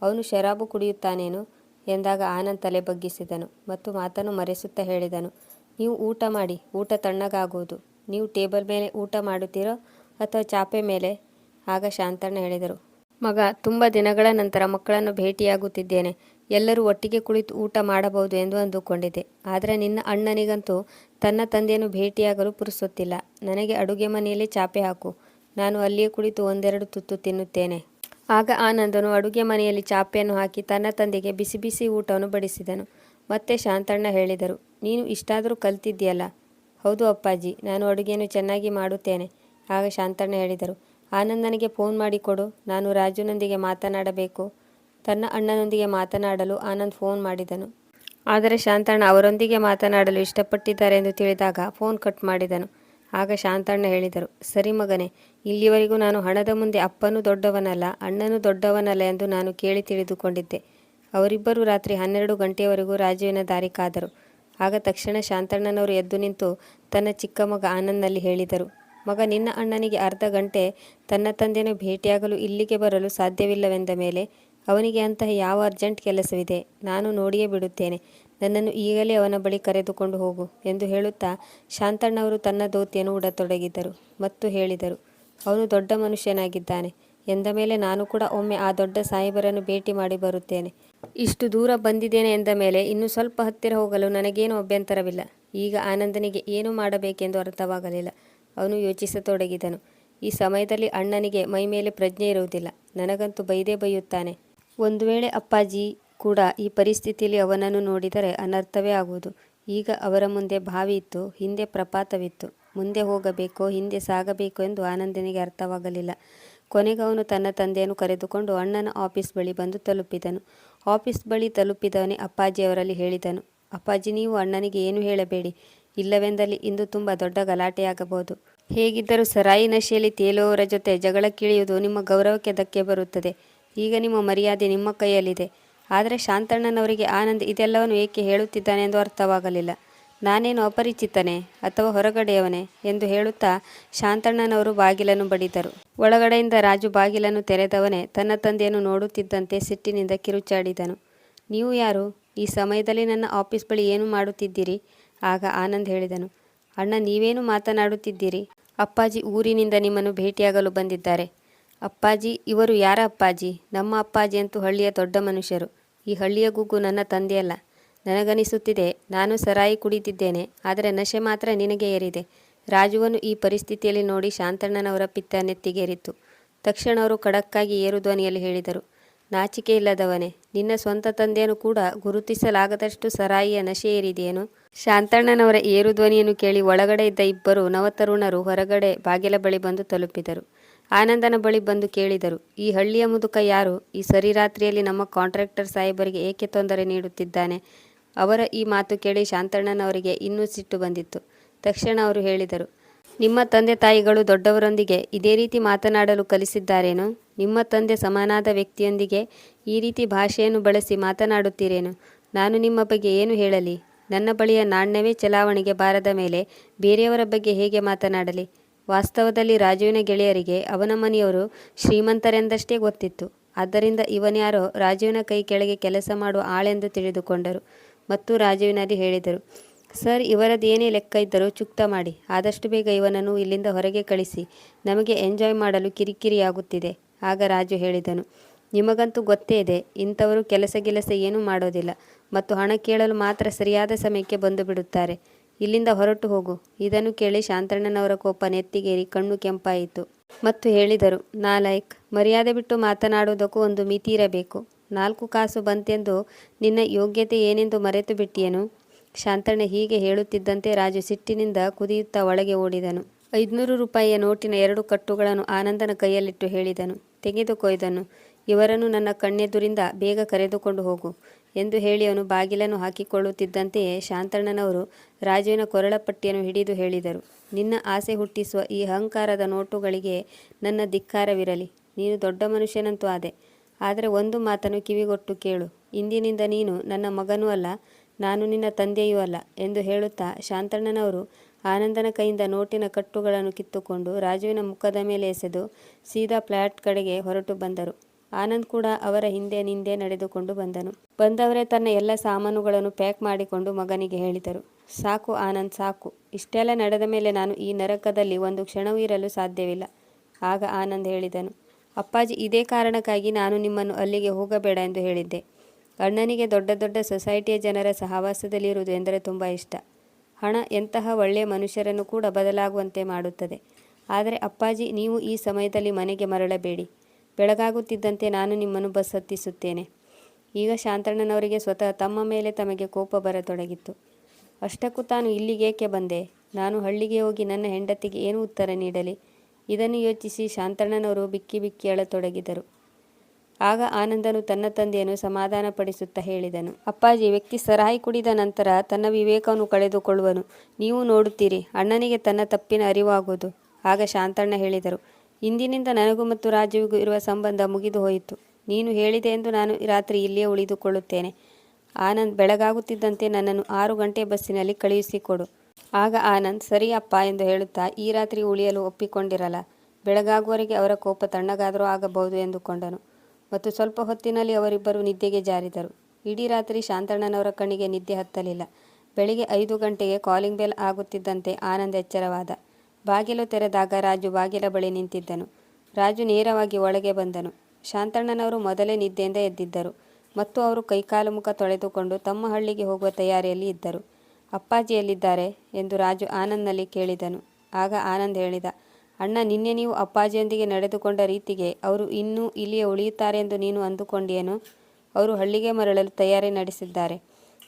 ಅವನು ಶರಾಬು ಕುಡಿಯುತ್ತಾನೇನು ಎಂದಾಗ ಆನಂದ್ ತಲೆ ಬಗ್ಗಿಸಿದನು ಮತ್ತು ಮಾತನ್ನು ಮರೆಸುತ್ತಾ ಹೇಳಿದನು, ನೀವು ಊಟ ಮಾಡಿ, ಊಟ ತಣ್ಣಗಾಗುವುದು. ನೀವು ಟೇಬಲ್ ಮೇಲೆ ಊಟ ಮಾಡುತ್ತೀರೋ ಅಥವಾ ಚಾಪೆ ಮೇಲೆ? ಆಗ ಶಾಂತಣ್ಣ ಹೇಳಿದರು, ಮಗ, ತುಂಬ ದಿನಗಳ ನಂತರ ಮಕ್ಕಳನ್ನು ಭೇಟಿಯಾಗುತ್ತಿದ್ದೇನೆ. ಎಲ್ಲರೂ ಒಟ್ಟಿಗೆ ಕುಳಿತು ಊಟ ಮಾಡಬಹುದು ಎಂದು ಅಂದುಕೊಂಡಿದ್ದೆ. ಆದರೆ ನಿನ್ನ ಅಣ್ಣನಿಗಂತೂ ತನ್ನ ತಂದೆಯನ್ನು ಭೇಟಿಯಾಗಲು ಪುರುಸೊತ್ತಿಲ್ಲ. ನನಗೆ ಅಡುಗೆ ಮನೆಯಲ್ಲಿ ಚಾಪೆ ಹಾಕು, ನಾನು ಅಲ್ಲಿಯೇ ಕುಳಿತು 1-2 ತುತ್ತು ತಿನ್ನುತ್ತೇನೆ. ಆಗ ಆನಂದನು ಅಡುಗೆ ಮನೆಯಲ್ಲಿ ಚಾಪೆಯನ್ನು ಹಾಕಿ ತನ್ನ ತಂದೆಗೆ ಬಿಸಿ ಬಿಸಿ ಊಟವನ್ನು ಬಡಿಸಿದನು. ಮತ್ತೆ ಶಾಂತಣ್ಣ ಹೇಳಿದರು, ನೀನು ಇಷ್ಟಾದರೂ ಕಲ್ತಿದ್ದೀಯಲ್ಲ? ಹೌದು ಅಪ್ಪಾಜಿ, ನಾನು ಅಡುಗೆಯನ್ನು ಚೆನ್ನಾಗಿ ಮಾಡುತ್ತೇನೆ. ಆಗ ಶಾಂತಣ್ಣ ಹೇಳಿದರು, ಆನಂದ್, ನನಗೆ ಫೋನ್ ಮಾಡಿ ಕೊಡು, ನಾನು ರಾಜುನೊಂದಿಗೆ ಮಾತನಾಡಬೇಕು. ತನ್ನ ಅಣ್ಣನೊಂದಿಗೆ ಮಾತನಾಡಲು ಆನಂದ್ ಫೋನ್ ಮಾಡಿದನು. ಆದರೆ ಶಾಂತಣ್ಣ ಅವರೊಂದಿಗೆ ಮಾತನಾಡಲು ಇಷ್ಟಪಟ್ಟಿದ್ದಾರೆ ಎಂದು ತಿಳಿದಾಗ ಫೋನ್ ಕಟ್ ಮಾಡಿದನು. ಆಗ ಶಾಂತಣ್ಣ ಹೇಳಿದರು, ಸರಿ ಮಗನೇ, ಇಲ್ಲಿವರೆಗೂ ನಾನು ಹಣದ ಮುಂದೆ ಅಪ್ಪನೂ ದೊಡ್ಡವನಲ್ಲ, ಅಣ್ಣನೂ ದೊಡ್ಡವನಲ್ಲ ಎಂದು ನಾನು ಕೇಳಿ ತಿಳಿದುಕೊಂಡಿದ್ದೆ. ಅವರಿಬ್ಬರೂ ರಾತ್ರಿ 12 ಗಂಟೆಯವರೆಗೂ ರಾಜುವಿನ ದಾರಿ ಕಾದರು. ಆಗ ತಕ್ಷಣ ಶಾಂತಣ್ಣನವರು ಎದ್ದು ನಿಂತು ತನ್ನ ಚಿಕ್ಕ ಮಗ ಆನಂದ್ನಲ್ಲಿ ಹೇಳಿದರು, ಮಗ, ನಿನ್ನ ಅಣ್ಣನಿಗೆ ಅರ್ಧ ಗಂಟೆ ತನ್ನ ತಂದೆಯನ್ನು ಭೇಟಿಯಾಗಲು ಇಲ್ಲಿಗೆ ಬರಲು ಸಾಧ್ಯವಿಲ್ಲವೆಂದ ಮೇಲೆ ಅವನಿಗೆ ಅಂತಹ ಯಾವ ಅರ್ಜೆಂಟ್ ಕೆಲಸವಿದೆ? ನಾನು ನೋಡಿಯೇ ಬಿಡುತ್ತೇನೆ. ನನ್ನನ್ನು ಈಗಲೇ ಅವನ ಬಳಿ ಕರೆದುಕೊಂಡು ಹೋಗು ಎಂದು ಹೇಳುತ್ತಾ ಶಾಂತಣ್ಣವರು ತನ್ನ ಧೋತಿಯನ್ನು ಉಡತೊಡಗಿದರು ಮತ್ತು ಹೇಳಿದರು, ಅವನು ದೊಡ್ಡ ಮನುಷ್ಯನಾಗಿದ್ದಾನೆ ಎಂದ ಮೇಲೆ ನಾನು ಕೂಡ ಒಮ್ಮೆ ಆ ದೊಡ್ಡ ಸಾಹೇಬರನ್ನು ಭೇಟಿ ಮಾಡಿ ಬರುತ್ತೇನೆ. ಇಷ್ಟು ದೂರ ಬಂದಿದ್ದೇನೆ ಎಂದ ಮೇಲೆ ಇನ್ನು ಸ್ವಲ್ಪ ಹತ್ತಿರ ಹೋಗಲು ನನಗೇನು ಅಭ್ಯಂತರವಿಲ್ಲ. ಈಗ ಆನಂದನಿಗೆ ಏನು ಮಾಡಬೇಕೆಂದು ಅರ್ಥವಾಗಲಿಲ್ಲ. ಅವನು ಯೋಚಿಸತೊಡಗಿದನು. ಈ ಸಮಯದಲ್ಲಿ ಅಣ್ಣನಿಗೆ ಮೈ ಮೇಲೆ ಪ್ರಜ್ಞೆ ಇರುವುದಿಲ್ಲ. ನನಗಂತೂ ಬೈದೇ ಬೈಯುತ್ತಾನೆ. ಒಂದು ವೇಳೆ ಅಪ್ಪಾಜಿ ಕೂಡ ಈ ಪರಿಸ್ಥಿತಿಯಲ್ಲಿ ಅವನನ್ನು ನೋಡಿದರೆ ಅನರ್ಥವೇ ಆಗುವುದು. ಈಗ ಅವರ ಮುಂದೆ ಬಾವಿ ಇತ್ತು, ಹಿಂದೆ ಪ್ರಪಾತವಿತ್ತು. ಮುಂದೆ ಹೋಗಬೇಕೋ ಹಿಂದೆ ಸಾಗಬೇಕೋ ಎಂದು ಆನಂದನಿಗೆ ಅರ್ಥವಾಗಲಿಲ್ಲ. ಕೊನೆಗೆ ಅವನು ತನ್ನ ತಂದೆಯನ್ನು ಕರೆದುಕೊಂಡು ಅಣ್ಣನ ಆಫೀಸ್ ಬಳಿ ಬಂದು ತಲುಪಿದನು. ಆಫೀಸ್ ಬಳಿ ತಲುಪಿದವನೇ ಅಪ್ಪಾಜಿಯವರಲ್ಲಿ ಹೇಳಿದನು, ಅಪ್ಪಾಜಿ, ನೀವು ಅಣ್ಣನಿಗೆ ಏನು ಹೇಳಬೇಡಿ. ಇಲ್ಲವೆಂದಲ್ಲಿ ಇಂದು ತುಂಬ ದೊಡ್ಡ ಗಲಾಟೆಯಾಗಬಹುದು. ಹೇಗಿದ್ದರೂ ಸರಾಯಿ ನಶೆಯಲ್ಲಿ ತೇಲುವವರ ಜೊತೆ ಜಗಳಕ್ಕಿಳಿಯುವುದು ನಿಮ್ಮ ಗೌರವಕ್ಕೆ ಧಕ್ಕೆ ಬರುತ್ತದೆ. ಈಗ ನಿಮ್ಮ ಮರ್ಯಾದೆ ನಿಮ್ಮ ಕೈಯಲ್ಲಿದೆ. ಆದರೆ ಶಾಂತಣ್ಣನವರಿಗೆ ಆನಂದ್ ಇದೆಲ್ಲವನ್ನು ಏಕೆ ಹೇಳುತ್ತಿದ್ದಾನೆಂದು ಅರ್ಥವಾಗಲಿಲ್ಲ. ನಾನೇನು ಅಪರಿಚಿತನೇ ಅಥವಾ ಹೊರಗಡೆಯವನೇ ಎಂದು ಹೇಳುತ್ತಾ ಶಾಂತಣ್ಣನವರು ಬಾಗಿಲನ್ನು ಬಡಿದರು. ಒಳಗಡೆಯಿಂದ ರಾಜು ಬಾಗಿಲನ್ನು ತೆರೆದವನೇ ತನ್ನ ತಂದೆಯನ್ನು ನೋಡುತ್ತಿದ್ದಂತೆ ಸಿಟ್ಟಿನಿಂದ ಕಿರುಚಾಡಿದನು, ನೀವು ಯಾರು? ಈ ಸಮಯದಲ್ಲಿ ನನ್ನ ಆಫೀಸ್ ಬಳಿ ಏನು ಮಾಡುತ್ತಿದ್ದೀರಿ? ಆಗ ಆನಂದ್ ಹೇಳಿದನು, ಅಣ್ಣ, ನೀವೇನು ಮಾತನಾಡುತ್ತಿದ್ದೀರಿ? ಅಪ್ಪಾಜಿ ಊರಿನಿಂದ ನಿಮ್ಮನ್ನು ಭೇಟಿಯಾಗಲು ಬಂದಿದ್ದಾರೆ. ಅಪ್ಪಾಜಿ? ಇವರು ಯಾರ ಅಪ್ಪಾಜಿ? ನಮ್ಮ ಅಪ್ಪಾಜಿ ಅಂತೂ ಹಳ್ಳಿಯ ದೊಡ್ಡ ಮನುಷ್ಯರು. ಈ ಹಳ್ಳಿಯ ಗುಗ್ಗು ನನ್ನ ತಂದೆಯಲ್ಲ. ನನಗನಿಸುತ್ತಿದೆ ನಾನು ಸರಾಯಿ ಕುಡಿದಿದ್ದೇನೆ, ಆದರೆ ನಶೆ ಮಾತ್ರ ನಿನಗೆ ಏರಿದೆ. ರಾಜುವನ್ನು ಈ ಪರಿಸ್ಥಿತಿಯಲ್ಲಿ ನೋಡಿ ಶಾಂತಣ್ಣನವರ ಪಿತ್ತ ನೆತ್ತಿಗೇರಿತು. ತಕ್ಷಣ ಅವರು ಖಡಕ್ಕಾಗಿ ಏರು ಧ್ವನಿಯಲ್ಲಿ ಹೇಳಿದರು, ನಾಚಿಕೆ ಇಲ್ಲದವನೇ, ನಿನ್ನ ಸ್ವಂತ ತಂದೆಯನ್ನು ಕೂಡ ಗುರುತಿಸಲಾಗದಷ್ಟು ಸರಾಯಿಯ ನಶೆ ಏರಿದೆಯೇನು? ಶಾಂತಣ್ಣನವರ ಏರು ಧ್ವನಿಯನ್ನು ಕೇಳಿ ಒಳಗಡೆ ಇದ್ದ ಇಬ್ಬರು ನವತರುಣರು ಹೊರಗಡೆ ಬಾಗಿಲ ಬಳಿ ಬಂದು ತಲುಪಿದರು. ಆನಂದನ ಬಳಿ ಬಂದು ಕೇಳಿದರು, ಈ ಹಳ್ಳಿಯ ಮುದುಕ ಯಾರು? ಈ ಸರಿರಾತ್ರಿಯಲ್ಲಿ ನಮ್ಮ ಕಾಂಟ್ರಾಕ್ಟರ್ ಸಾಹೇಬರಿಗೆ ಏಕೆ ತೊಂದರೆ ನೀಡುತ್ತಿದ್ದಾನೆ? ಅವರ ಈ ಮಾತು ಕೇಳಿ ಶಾಂತಣ್ಣನವರಿಗೆ ಇನ್ನೂ ಸಿಟ್ಟು ಬಂದಿತ್ತು. ತಕ್ಷಣ ಅವರು ಹೇಳಿದರು, ನಿಮ್ಮ ತಂದೆ ತಾಯಿಗಳು ದೊಡ್ಡವರೊಂದಿಗೆ ಇದೇ ರೀತಿ ಮಾತನಾಡಲು ಕಲಿಸಿದ್ದಾರೇನು? ನಿಮ್ಮ ತಂದೆ ಸಮನಾದ ವ್ಯಕ್ತಿಯೊಂದಿಗೆ ಈ ರೀತಿ ಭಾಷೆಯನ್ನು ಬಳಸಿ ಮಾತನಾಡುತ್ತೀರೇನು? ನಾನು ನಿಮ್ಮ ಬಗ್ಗೆ ಏನು ಹೇಳಲಿ? ನನ್ನ ಬಳಿಯ ನಾಣ್ಯವೇ ಚಲಾವಣೆಗೆ ಬಾರದ ಮೇಲೆ ಬೇರೆಯವರ ಬಗ್ಗೆ ಹೇಗೆ ಮಾತನಾಡಲಿ? ವಾಸ್ತವದಲ್ಲಿ ರಾಜುವಿನ ಗೆಳೆಯರಿಗೆ ಅವನ ಮನೆಯವರು ಶ್ರೀಮಂತರೆಂದಷ್ಟೇ ಗೊತ್ತಿತ್ತು. ಆದ್ದರಿಂದ ಇವನ್ಯಾರೋ ರಾಜುವಿನ ಕೈ ಕೆಳಗೆ ಕೆಲಸ ಮಾಡುವ ಆಳೆಂದು ತಿಳಿದುಕೊಂಡರು ಮತ್ತು ರಾಜುವಿನಲ್ಲಿ ಹೇಳಿದರು, ಸರ್, ಇವರದ್ದೇನೇ ಲೆಕ್ಕ ಇದ್ದರೂ ಚುಕ್ತಾ ಮಾಡಿ, ಆದಷ್ಟು ಬೇಗ ಇವನನ್ನು ಇಲ್ಲಿಂದ ಹೊರಗೆ ಕಳಿಸಿ, ನಮಗೆ ಎಂಜಾಯ್ ಮಾಡಲು ಕಿರಿಕಿರಿಯಾಗುತ್ತಿದೆ. ಆಗ ರಾಜು ಹೇಳಿದನು, ನಿಮಗಂತೂ ಗೊತ್ತೇ ಇದೆ, ಇಂಥವರು ಕೆಲಸ ಏನೂ ಮಾಡೋದಿಲ್ಲ ಮತ್ತು ಹಣ ಕೇಳಲು ಮಾತ್ರ ಸರಿಯಾದ ಸಮಯಕ್ಕೆ ಬಂದು ಬಿಡುತ್ತಾರೆ. ಇಲ್ಲಿಂದ ಹೊರಟು ಹೋಗು. ಇದನ್ನು ಕೇಳಿ ಶಾಂತಣ್ಣನವರ ಕೋಪ ನೆತ್ತಿಗೇರಿ ಕಣ್ಣು ಕೆಂಪಾಯಿತು ಮತ್ತು ಹೇಳಿದರು, ನಾಲಾಯಕ್, ಮರ್ಯಾದೆ ಬಿಟ್ಟು ಮಾತನಾಡುವುದಕ್ಕೂ ಒಂದು ಮಿತಿ ಇರಬೇಕು. 4 ಕಾಸು ಬಂತೆಂದು ನಿನ್ನ ಯೋಗ್ಯತೆ ಏನೆಂದು ಮರೆತು ಬಿಟ್ಟಿಯೇನು? ಶಾಂತಣ್ಣ ಹೀಗೆ ಹೇಳುತ್ತಿದ್ದಂತೆ ರಾಜು ಸಿಟ್ಟಿನಿಂದ ಕುದಿಯುತ್ತಾ ಒಳಗೆ ಓಡಿದನು. 500 ರೂಪಾಯಿಯ ನೋಟಿನ 2 ಕಟ್ಟುಗಳನ್ನು ಆನಂದನ ಕೈಯಲ್ಲಿಟ್ಟು ಹೇಳಿದನು. ತೆಗೆದುಕೋ ಇದನ್ನು. ಇವರನ್ನು ನನ್ನ ಕಣ್ಣೆದುರಿಂದ ಬೇಗ ಕರೆದುಕೊಂಡು ಹೋಗು ಎಂದು ಹೇಳಿ ಅವನು ಬಾಗಿಲನ್ನು ಹಾಕಿಕೊಳ್ಳುತ್ತಿದ್ದಂತೆಯೇ ಶಾಂತಣ್ಣನವರು ರಾಜುವಿನ ಕೊರಳಪಟ್ಟಿಯನ್ನು ಹಿಡಿದು ಹೇಳಿದರು. ನಿನ್ನ ಆಸೆ ಹುಟ್ಟಿಸುವ ಈ ಅಹಂಕಾರದ ನೋಟುಗಳಿಗೆ ನನ್ನ ಧಿಕ್ಕಾರವಿರಲಿ. ನೀನು ದೊಡ್ಡ ಮನುಷ್ಯನಂತೂ ಆದೆ. ಆದರೆ ಒಂದು ಮಾತನ್ನು ಕಿವಿಗೊಟ್ಟು ಕೇಳು. ಇಂದಿನಿಂದ ನೀನು ನನ್ನ ಮಗನೂ ಅಲ್ಲ, ನಾನು ನಿನ್ನ ತಂದೆಯೂ ಅಲ್ಲ ಎಂದು ಹೇಳುತ್ತಾ ಶಾಂತಣ್ಣನವರು ಆನಂದನ ಕೈಯಿಂದ ನೋಟಿನ ಕಟ್ಟುಗಳನ್ನು ಕಿತ್ತುಕೊಂಡು ರಾಜುವಿನ ಮುಖದ ಮೇಲೆ ಎಸೆದು ಸೀದಾ ಫ್ಲ್ಯಾಟ್ ಕಡೆಗೆ ಹೊರಟು ಬಂದರು. ಆನಂದ್ ಕೂಡ ಅವರ ಹಿಂದೆ ನಡೆದುಕೊಂಡು ಬಂದನು. ಬಂದವರೇ ತನ್ನ ಎಲ್ಲ ಸಾಮಾನುಗಳನ್ನು ಪ್ಯಾಕ್ ಮಾಡಿಕೊಂಡು ಮಗನಿಗೆ ಹೇಳಿದರು. ಸಾಕು ಆನಂದ್, ಸಾಕು. ಇಷ್ಟೆಲ್ಲ ನಡೆದ ಮೇಲೆ ನಾನು ಈ ನರಕದಲ್ಲಿ ಒಂದು ಕ್ಷಣವೂ ಇರಲು ಸಾಧ್ಯವಿಲ್ಲ. ಆಗ ಆನಂದ್ ಹೇಳಿದನು, ಅಪ್ಪಾಜಿ, ಇದೇ ಕಾರಣಕ್ಕಾಗಿ ನಾನು ನಿಮ್ಮನ್ನು ಅಲ್ಲಿಗೆ ಹೋಗಬೇಡ ಎಂದು ಹೇಳಿದ್ದೆ. ಅಣ್ಣನಿಗೆ ದೊಡ್ಡ ದೊಡ್ಡ ಸೊಸೈಟಿಯ ಜನರ ಸಹವಾಸದಲ್ಲಿರುವುದು ಎಂದರೆ ತುಂಬ ಇಷ್ಟ. ಹಣ ಎಂತಹ ಒಳ್ಳೆಯ ಮನುಷ್ಯರನ್ನು ಕೂಡ ಬದಲಾಗುವಂತೆ ಮಾಡುತ್ತದೆ. ಆದರೆ ಅಪ್ಪಾಜಿ, ನೀವು ಈ ಸಮಯದಲ್ಲಿ ಮನೆಗೆ ಮರಳಬೇಡಿ. ಬೆಳಗಾಗುತ್ತಿದ್ದಂತೆ ನಾನು ನಿಮ್ಮನ್ನು ಬಸ್ ಹತ್ತಿಸುತ್ತೇನೆ. ಈಗ ಶಾಂತಣ್ಣನವರಿಗೆ ಸ್ವತಃ ತಮ್ಮ ಮೇಲೆ ತಮಗೆ ಕೋಪ ಬರತೊಡಗಿತ್ತು. ಅಷ್ಟಕ್ಕೂ ತಾನು ಇಲ್ಲಿಗೇಕೆ ಬಂದೆ? ನಾನು ಹಳ್ಳಿಗೆ ಹೋಗಿ ನನ್ನ ಹೆಂಡತಿಗೆ ಏನು ಉತ್ತರ ನೀಡಲಿ? ಇದನ್ನು ಯೋಚಿಸಿ ಶಾಂತಣ್ಣನವರು ಬಿಕ್ಕಿ ಬಿಕ್ಕಿ ಅಳತೊಡಗಿದರು. ಆಗ ಆನಂದನು ತನ್ನ ತಂದೆಯನ್ನು ಸಮಾಧಾನಪಡಿಸುತ್ತಾ ಹೇಳಿದನು, ಅಪ್ಪಾಜಿ, ವ್ಯಕ್ತಿ ಸರಾಯಿ ಕುಡಿದ ನಂತರ ತನ್ನ ವಿವೇಕವನ್ನು ಕಳೆದುಕೊಳ್ಳುವನು. ನೀವು ನೋಡುತ್ತೀರಿ, ಅಣ್ಣನಿಗೆ ತನ್ನ ತಪ್ಪಿನ ಅರಿವಾಗುವುದು. ಆಗ ಶಾಂತಣ್ಣ ಹೇಳಿದರು, ಇಂದಿನಿಂದ ನನಗೂ ಮತ್ತು ರಾಜುವಿಗೂ ಇರುವ ಸಂಬಂಧ ಮುಗಿದು ಹೋಯಿತು. ನೀನು ಹೇಳಿದೆ ಎಂದು ನಾನು ರಾತ್ರಿ ಇಲ್ಲಿಯೇ ಉಳಿದುಕೊಳ್ಳುತ್ತೇನೆ. ಆನಂದ್, ಬೆಳಗಾಗುತ್ತಿದ್ದಂತೆ ನನ್ನನ್ನು 6 ಗಂಟೆ ಬಸ್ಸಿನಲ್ಲಿ ಕಳುಹಿಸಿಕೊಡು. ಆಗ ಆನಂದ್, ಸರಿ ಅಪ್ಪ ಎಂದು ಹೇಳುತ್ತಾ ಈ ರಾತ್ರಿ ಉಳಿಯಲು ಒಪ್ಪಿಕೊಂಡಿರಲ್ಲ. ಬೆಳಗಾಗುವವರೆಗೆ ಅವರ ಕೋಪ ತಣ್ಣಗಾದರೂ ಆಗಬಹುದು ಎಂದುಕೊಂಡನು. ಮತ್ತು ಸ್ವಲ್ಪ ಹೊತ್ತಿನಲ್ಲಿ ಅವರಿಬ್ಬರು ನಿದ್ದೆಗೆ ಜಾರಿದರು. ಇಡೀ ರಾತ್ರಿ ಶಾಂತಣ್ಣನವರ ಕಣ್ಣಿಗೆ ನಿದ್ದೆ ಹತ್ತಲಿಲ್ಲ. ಬೆಳಿಗ್ಗೆ 5 ಗಂಟೆಗೆ ಕಾಲಿಂಗ್ ಬೆಲ್ ಆಗುತ್ತಿದ್ದಂತೆ ಆನಂದ್ ಎಚ್ಚರವಾದ. ಬಾಗಿಲು ತೆರೆದಾಗ ರಾಜು ಬಾಗಿಲ ಬಳಿ ನಿಂತಿದ್ದನು. ರಾಜು ನೇರವಾಗಿ ಒಳಗೆ ಬಂದನು. ಶಾಂತಣ್ಣನವರು ಮೊದಲೇ ನಿದ್ದೆಯಿಂದ ಎದ್ದಿದ್ದರು ಮತ್ತು ಅವರು ಕೈಕಾಲು ಮುಖ ತೊಳೆದುಕೊಂಡು ತಮ್ಮ ಹಳ್ಳಿಗೆ ಹೋಗುವ ತಯಾರಿಯಲ್ಲಿ ಇದ್ದರು. ಅಪ್ಪಾಜಿ ಎಲ್ಲಿದ್ದಾರೆ ಎಂದು ರಾಜು ಆನಂದ್ನಲ್ಲಿ ಕೇಳಿದನು. ಆಗ ಆನಂದ್ ಹೇಳಿದ, ಅಣ್ಣ, ನಿನ್ನೆ ನೀವು ಅಪ್ಪಾಜಿಯೊಂದಿಗೆ ನಡೆದುಕೊಂಡ ರೀತಿಗೆ ಅವರು ಇನ್ನೂ ಇಲ್ಲಿಯೇ ಉಳಿಯುತ್ತಾರೆ ಎಂದು ನೀನು ಅಂದುಕೊಂಡಿಯೇನು? ಅವರು ಹಳ್ಳಿಗೆ ಮರಳಲು ತಯಾರಿ ನಡೆಸಿದ್ದಾರೆ.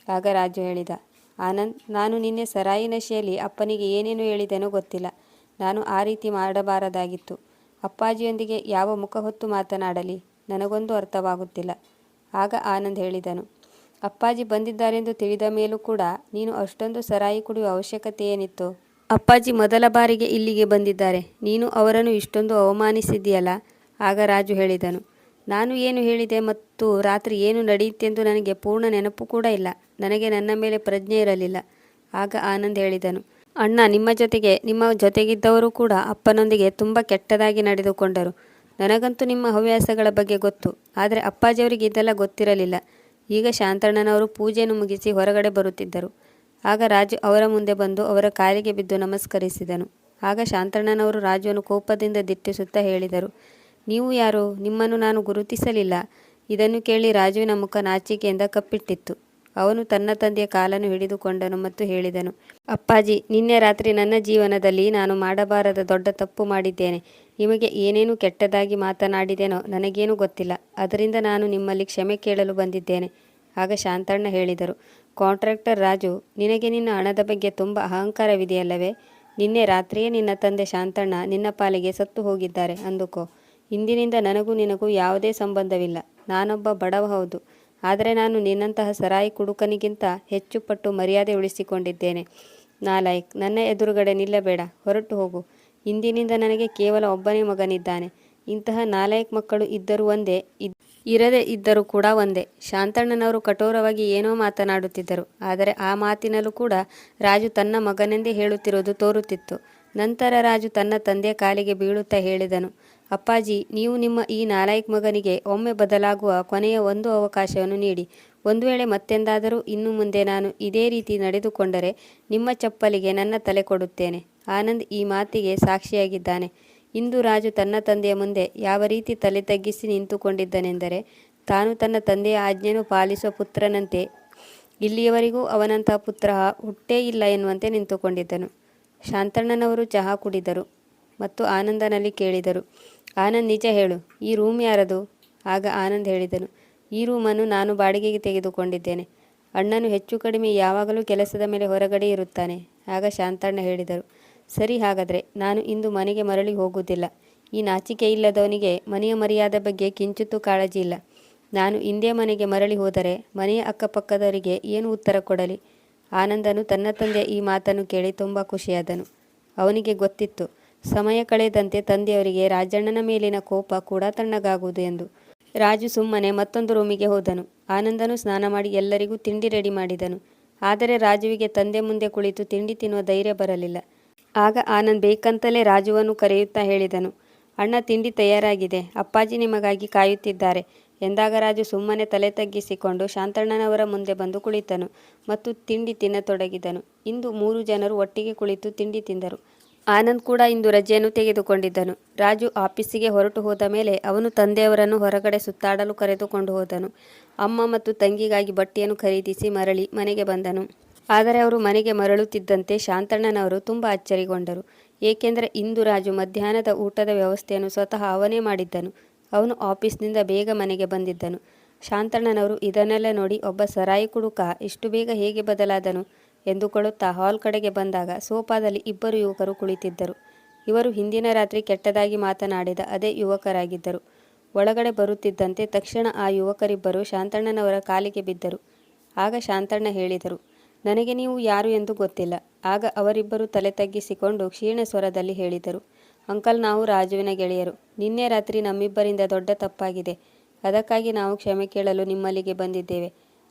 ಆಗ ರಾಜು ಹೇಳಿದ, ಆನಂದ್, ನಾನು ನಿನ್ನೆ ಸರಾಯಿ ನಶೆಯಲ್ಲಿ ಅಪ್ಪನಿಗೆ ಏನೇನು ಹೇಳಿದೆನೋ ಗೊತ್ತಿಲ್ಲ. ನಾನು ಆ ರೀತಿ ಮಾಡಬಾರದಾಗಿತ್ತು. ಅಪ್ಪಾಜಿಯೊಂದಿಗೆ ಯಾವ ಮುಖ ಹೊತ್ತು ಮಾತನಾಡಲಿ ನನಗೊಂದು ಅರ್ಥವಾಗುತ್ತಿಲ್ಲ. ಆಗ ಆನಂದ್ ಹೇಳಿದನು, ಅಪ್ಪಾಜಿ ಬಂದಿದ್ದಾರೆಂದು ತಿಳಿದ ಮೇಲೂ ಕೂಡ ನೀನು ಅಷ್ಟೊಂದು ಸರಾಯಿ ಕುಡಿಯುವ ಅವಶ್ಯಕತೆ ಏನಿತ್ತು? ಅಪ್ಪಾಜಿ ಮೊದಲ ಬಾರಿಗೆ ಇಲ್ಲಿಗೆ ಬಂದಿದ್ದಾರೆ. ನೀನು ಅವರನ್ನು ಇಷ್ಟೊಂದು ಅವಮಾನಿಸಿದೆಯಲ್ಲ. ಆಗ ರಾಜು ಹೇಳಿದನು, ನಾನು ಏನು ಹೇಳಿದೆ ಮತ್ತು ರಾತ್ರಿ ಏನು ನಡೆಯಿತೆಂದು ನನಗೆ ಪೂರ್ಣ ನೆನಪು ಕೂಡ ಇಲ್ಲ. ನನಗೆ ನನ್ನ ಮೇಲೆ ಪ್ರಜ್ಞೆ ಇರಲಿಲ್ಲ. ಆಗ ಆನಂದ್ ಹೇಳಿದನು, ಅಣ್ಣ, ನಿಮ್ಮ ಜೊತೆಗಿದ್ದವರು ಕೂಡ ಅಪ್ಪನೊಂದಿಗೆ ತುಂಬ ಕೆಟ್ಟದಾಗಿ ನಡೆದುಕೊಂಡರು. ನನಗಂತೂ ನಿಮ್ಮ ಹವ್ಯಾಸಗಳ ಬಗ್ಗೆ ಗೊತ್ತು. ಆದರೆ ಅಪ್ಪಾಜಿಯವರಿಗೆ ಇದೆಲ್ಲ ಗೊತ್ತಿರಲಿಲ್ಲ. ಈಗ ಶಾಂತಣ್ಣನವರು ಪೂಜೆಯನ್ನು ಮುಗಿಸಿ ಹೊರಗಡೆ ಬರುತ್ತಿದ್ದರು. ಆಗ ರಾಜು ಅವರ ಮುಂದೆ ಬಂದು ಅವರ ಕಾಲಿಗೆ ಬಿದ್ದು ನಮಸ್ಕರಿಸಿದನು. ಆಗ ಶಾಂತಣ್ಣನವರು ರಾಜುವನ್ನು ಕೋಪದಿಂದ ದಿಟ್ಟಿಸುತ್ತಾ ಹೇಳಿದರು, ನೀವು ಯಾರು? ನಿಮ್ಮನ್ನು ನಾನು ಗುರುತಿಸಲಿಲ್ಲ. ಇದನ್ನು ಕೇಳಿ ರಾಜುವಿನ ಮುಖ ನಾಚಿಕೆಯಿಂದ ಕಪ್ಪಿಟ್ಟಿತ್ತು. ಅವನು ತನ್ನ ತಂದೆಯ ಕಾಲನ್ನು ಹಿಡಿದುಕೊಂಡನು ಮತ್ತು ಹೇಳಿದನು, ಅಪ್ಪಾಜಿ, ನಿನ್ನೆ ರಾತ್ರಿ ನನ್ನ ಜೀವನದಲ್ಲಿ ನಾನು ಮಾಡಬಾರದ ದೊಡ್ಡ ತಪ್ಪು ಮಾಡಿದ್ದೇನೆ. ನಿಮಗೆ ಏನೇನು ಕೆಟ್ಟದಾಗಿ ಮಾತನಾಡಿದೆನೋ ನನಗೇನು ಗೊತ್ತಿಲ್ಲ. ಅದರಿಂದ ನಾನು ನಿಮ್ಮಲ್ಲಿ ಕ್ಷಮೆ ಕೇಳಲು ಬಂದಿದ್ದೇನೆ. ಆಗ ಶಾಂತಣ್ಣ ಹೇಳಿದರು, ಕಾಂಟ್ರಾಕ್ಟರ್ ರಾಜು, ನಿನಗೆ ನಿನ್ನ ಹಣದ ಬಗ್ಗೆ ತುಂಬ ಅಹಂಕಾರವಿದೆಯಲ್ಲವೇ? ನಿನ್ನೆ ರಾತ್ರಿಯೇ ನಿನ್ನ ತಂದೆ ಶಾಂತಣ್ಣ ನಿನ್ನ ಪಾಲಿಗೆ ಸತ್ತು ಹೋಗಿದ್ದಾರೆ ಅಂದುಕೋ. ಇಂದಿನಿಂದ ನನಗೂ ನಿನಗೂ ಯಾವುದೇ ಸಂಬಂಧವಿಲ್ಲ. ನಾನೊಬ್ಬ ಬಡವ ಹೌದು, ಆದರೆ ನಾನು ನಿನ್ನಂತಹ ಸರಾಯಿ ಕುಡುಕನಿಗಿಂತ ಹೆಚ್ಚು ಪಟ್ಟು ಮರ್ಯಾದೆ ಉಳಿಸಿಕೊಂಡಿದ್ದೇನೆ. ನಾಲಾಯಕ್, ನನ್ನ ಎದುರುಗಡೆ ನಿಲ್ಲಬೇಡ, ಹೊರಟು ಹೋಗು. ಇಂದಿನಿಂದ ನನಗೆ ಕೇವಲ ಒಬ್ಬನೇ ಮಗನಿದ್ದಾನೆ. ಇಂತಹ ನಾಲಾಯಕ್ ಮಕ್ಕಳು ಇದ್ದರೂ ಒಂದೇ, ಇರದೇ ಇದ್ದರೂ ಕೂಡ ಒಂದೇ. ಶಾಂತಣ್ಣನವರು ಕಠೋರವಾಗಿ ಏನೋ ಮಾತನಾಡುತ್ತಿದ್ದರು. ಆದರೆ ಆ ಮಾತಿನಲ್ಲೂ ಕೂಡ ರಾಜು ತನ್ನ ಮಗನೆಂದೇ ಹೇಳುತ್ತಿರುವುದು ತೋರುತ್ತಿತ್ತು. ನಂತರ ರಾಜು ತನ್ನ ತಂದೆಯ ಕಾಲಿಗೆ ಬೀಳುತ್ತಾ ಹೇಳಿದನು, ಅಪ್ಪಾಜಿ, ನೀವು ನಿಮ್ಮ ಈ ನಾಲಾಯಕ್ ಮಗನಿಗೆ ಒಮ್ಮೆ ಬದಲಾಗುವ ಕೊನೆಯ ಒಂದು ಅವಕಾಶವನ್ನು ನೀಡಿ. ಒಂದು ವೇಳೆ ಮತ್ತೆಂದಾದರೂ ಇನ್ನು ಮುಂದೆ ನಾನು ಇದೇ ರೀತಿ ನಡೆದುಕೊಂಡರೆ ನಿಮ್ಮ ಚಪ್ಪಲಿಗೆ ನನ್ನ ತಲೆ ಕೊಡುತ್ತೇನೆ. ಆನಂದ್ ಈ ಮಾತಿಗೆ ಸಾಕ್ಷಿಯಾಗಿದ್ದಾನೆ. ಇಂದು ರಾಜು ತನ್ನ ತಂದೆಯ ಮುಂದೆ ಯಾವ ರೀತಿ ತಲೆ ತಗ್ಗಿಸಿ ನಿಂತುಕೊಂಡಿದ್ದನೆಂದರೆ, ತಾನು ತನ್ನ ತಂದೆಯ ಆಜ್ಞೆಯನ್ನು ಪಾಲಿಸುವ ಪುತ್ರನಂತೆ, ಇಲ್ಲಿಯವರೆಗೂ ಅವನಂತಹ ಪುತ್ರ ಹುಟ್ಟೇ ಇಲ್ಲ ಎನ್ನುವಂತೆ ನಿಂತುಕೊಂಡಿದ್ದನು. ಶಾಂತಣ್ಣನವರು ಚಹಾ ಕುಡಿದರು ಮತ್ತು ಆನಂದನಲ್ಲಿ ಕೇಳಿದರು, ಆನಂದ್, ನಿಜ ಹೇಳು, ಈ ರೂಮ್ ಯಾರದು? ಆಗ ಆನಂದ್ ಹೇಳಿದನು, ಈ ರೂಮನ್ನು ನಾನು ಬಾಡಿಗೆಗೆ ತೆಗೆದುಕೊಂಡಿದ್ದೇನೆ. ಅಣ್ಣನು ಹೆಚ್ಚು ಕಡಿಮೆ ಯಾವಾಗಲೂ ಕೆಲಸದ ಮೇಲೆ ಹೊರಗಡೆ ಇರುತ್ತಾನೆ. ಆಗ ಶಾಂತಣ್ಣ ಹೇಳಿದರು, ಸರಿ, ಹಾಗಾದರೆ ನಾನು ಇಂದು ಮನೆಗೆ ಮರಳಿ ಹೋಗುವುದಿಲ್ಲ. ಈ ನಾಚಿಕೆ ಇಲ್ಲದವನಿಗೆ ಮನೆಯ ಮರ್ಯಾದೆ ಬಗ್ಗೆ ಕಿಂಚಿತ್ತೂ ಕಾಳಜಿ ಇಲ್ಲ. ನಾನು ಇಂದೇ ಮನೆಗೆ ಮರಳಿ ಹೋದರೆ ಮನೆಯ ಅಕ್ಕಪಕ್ಕದವರಿಗೆ ಏನು ಉತ್ತರ ಕೊಡಲಿ? ಆನಂದನು ತನ್ನ ತಂದೆಯ ಈ ಮಾತನ್ನು ಕೇಳಿ ತುಂಬ ಖುಷಿಯಾದನು. ಅವನಿಗೆ ಗೊತ್ತಿತ್ತು, ಸಮಯ ಕಳೆದಂತೆ ತಂದೆಯವರಿಗೆ ರಾಜಣ್ಣನ ಮೇಲಿನ ಕೋಪ ಕೂಡ ತಣ್ಣಗಾಗುವುದು ಎಂದು. ರಾಜು ಸುಮ್ಮನೆ ಮತ್ತೊಂದು ರೂಮಿಗೆ ಹೋದನು. ಆನಂದನು ಸ್ನಾನ ಮಾಡಿ ಎಲ್ಲರಿಗೂ ತಿಂಡಿ ರೆಡಿ ಮಾಡಿದನು. ಆದರೆ ರಾಜುವಿಗೆ ತಂದೆ ಮುಂದೆ ಕುಳಿತು ತಿಂಡಿ ತಿನ್ನುವ ಧೈರ್ಯ ಬರಲಿಲ್ಲ. ಆಗ ಆನಂದ್ ಬೇಕಂತಲೇ ರಾಜುವನ್ನು ಕರೆಯುತ್ತಾ ಹೇಳಿದನು, ಅಣ್ಣ, ತಿಂಡಿ ತಯಾರಾಗಿದೆ, ಅಪ್ಪಾಜಿ ನಿಮಗಾಗಿ ಕಾಯುತ್ತಿದ್ದಾರೆ ಎಂದಾಗ ರಾಜು ಸುಮ್ಮನೆ ತಲೆ ತಗ್ಗಿಸಿಕೊಂಡು ಶಾಂತಣ್ಣನವರ ಮುಂದೆ ಬಂದು ಕುಳಿತನು ಮತ್ತು ತಿಂಡಿ ತಿನ್ನತೊಡಗಿದನು. ಇಂದು 3 ಜನರು ಒಟ್ಟಿಗೆ ಕುಳಿತು ತಿಂಡಿ ತಿಂದರು. ಆನಂದ್ ಕೂಡ ಇಂದು ರಜೆಯನ್ನು ತೆಗೆದುಕೊಂಡಿದ್ದನು. ರಾಜು ಆಫೀಸಿಗೆ ಹೊರಟು ಹೋದ ಮೇಲೆ ಅವನು ತಂದೆಯವರನ್ನು ಹೊರಗಡೆ ಸುತ್ತಾಡಲು ಕರೆದುಕೊಂಡು ಹೋದನು. ಅಮ್ಮ ಮತ್ತು ತಂಗಿಗಾಗಿ ಬಟ್ಟೆಯನ್ನು ಖರೀದಿಸಿ ಮರಳಿ ಮನೆಗೆ ಬಂದನು. ಆದರೆ ಅವರು ಮನೆಗೆ ಮರಳುತ್ತಿದ್ದಂತೆ ಶಾಂತಣ್ಣನವರು ತುಂಬ ಅಚ್ಚರಿಗೊಂಡರು. ಏಕೆಂದರೆ ಇಂದು ರಾಜು ಮಧ್ಯಾಹ್ನದ ಊಟದ ವ್ಯವಸ್ಥೆಯನ್ನು ಸ್ವತಃ ಅವನೇ ಮಾಡಿದ್ದನು. ಅವನು ಆಫೀಸ್ನಿಂದ ಬೇಗ ಮನೆಗೆ ಬಂದಿದ್ದನು. ಶಾಂತಣ್ಣನವರು ಇದನ್ನೆಲ್ಲ ನೋಡಿ, ಒಬ್ಬ ಸರಾಯಿ ಕುಡುಕ ಇಷ್ಟು ಬೇಗ ಹೇಗೆ ಬದಲಾದನು ಎಂದುಕೊಳ್ಳುತ್ತಾ ಹಾಲ್ ಕಡೆಗೆ ಬಂದಾಗ ಸೋಫಾದಲ್ಲಿ 2 ಯುವಕರು ಕುಳಿತಿದ್ದರು. ಇವರು ಹಿಂದಿನ ರಾತ್ರಿ ಕೆಟ್ಟದಾಗಿ ಮಾತನಾಡಿದ ಅದೇ ಯುವಕರಾಗಿದ್ದರು. ಒಳಗಡೆ ಬರುತ್ತಿದ್ದಂತೆ ತಕ್ಷಣ ಆ ಯುವಕರಿಬ್ಬರು ಶಾಂತಣ್ಣನವರ ಕಾಲಿಗೆ ಬಿದ್ದರು. ಆಗ ಶಾಂತಣ್ಣ ಹೇಳಿದರು, ನನಗೆ ನೀವು ಯಾರು ಎಂದು ಗೊತ್ತಿಲ್ಲ. ಆಗ ಅವರಿಬ್ಬರು ತಲೆ ತಗ್ಗಿಸಿಕೊಂಡು ಕ್ಷೀಣ ಸ್ವರದಲ್ಲಿ ಹೇಳಿದರು, ಅಂಕಲ್, ನಾವು ರಾಜುವಿನ ಗೆಳೆಯರು. ನಿನ್ನೆ ರಾತ್ರಿ ನಮ್ಮಿಬ್ಬರಿಂದ ದೊಡ್ಡ ತಪ್ಪಾಗಿದೆ. ಅದಕ್ಕಾಗಿ ನಾವು ಕ್ಷಮೆ ಕೇಳಲು ನಿಮ್ಮಲ್ಲಿಗೆ ಬಂದಿದ್ದೇವೆ.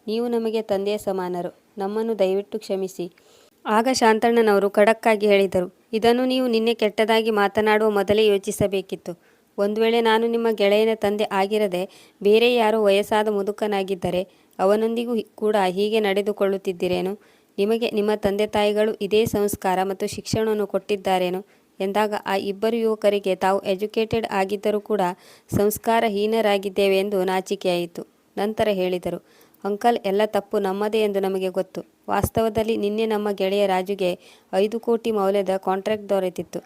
ನೀವು ನಮಗೆ ತಂದೆಯ ಸಮಾನರು. ನಮ್ಮನ್ನು ದಯವಿಟ್ಟು ಕ್ಷಮಿಸಿ. ಆಗ ಶಾಂತಣ್ಣನವರು ಖಡಕ್ಕಾಗಿ ಹೇಳಿದರು, ಇದನ್ನು ನೀವು ನಿನ್ನೆ ಕೆಟ್ಟದಾಗಿ ಮಾತನಾಡುವ ಮೊದಲೇ ಯೋಚಿಸಬೇಕಿತ್ತು. ಒಂದು ವೇಳೆ ನಾನು ನಿಮ್ಮ ಗೆಳೆಯನ ತಂದೆ ಆಗಿರದೆ ಬೇರೆ ಯಾರೋ ವಯಸ್ಸಾದ ಮುದುಕನಾಗಿದ್ದರೆ ಅವನೊಂದಿಗೂ ಕೂಡ ಹೀಗೆ ನಡೆದುಕೊಳ್ಳುತ್ತಿದ್ದಿರೇನು? ನಿಮಗೆ ನಿಮ್ಮ ತಂದೆ ತಾಯಿಗಳು ಇದೇ ಸಂಸ್ಕಾರ ಮತ್ತು ಶಿಕ್ಷಣವನ್ನು ಕೊಟ್ಟಿದ್ದಾರೇನು ಎಂದಾಗ ಆ 2 ಯುವಕರಿಗೆ ತಾವು ಎಜುಕೇಟೆಡ್ ಆಗಿದ್ದರೂ ಕೂಡ ಸಂಸ್ಕಾರಹೀನರಾಗಿದ್ದೇವೆ ಎಂದು ನಾಚಿಕೆಯಾಯಿತು. ನಂತರ ಹೇಳಿದರು, ಅಂಕಲ್, ಎಲ್ಲ ತಪ್ಪು ನಮ್ಮದೇ ಎಂದು ನಮಗೆ ಗೊತ್ತು. ವಾಸ್ತವದಲ್ಲಿ ನಿನ್ನೆ ನಮ್ಮ ಗೆಳೆಯ ರಾಜುಗೆ 5 ಕೋಟಿ ಮೌಲ್ಯದ ಕಾಂಟ್ರಾಕ್ಟ್ ದೊರೆತಿತ್ತು.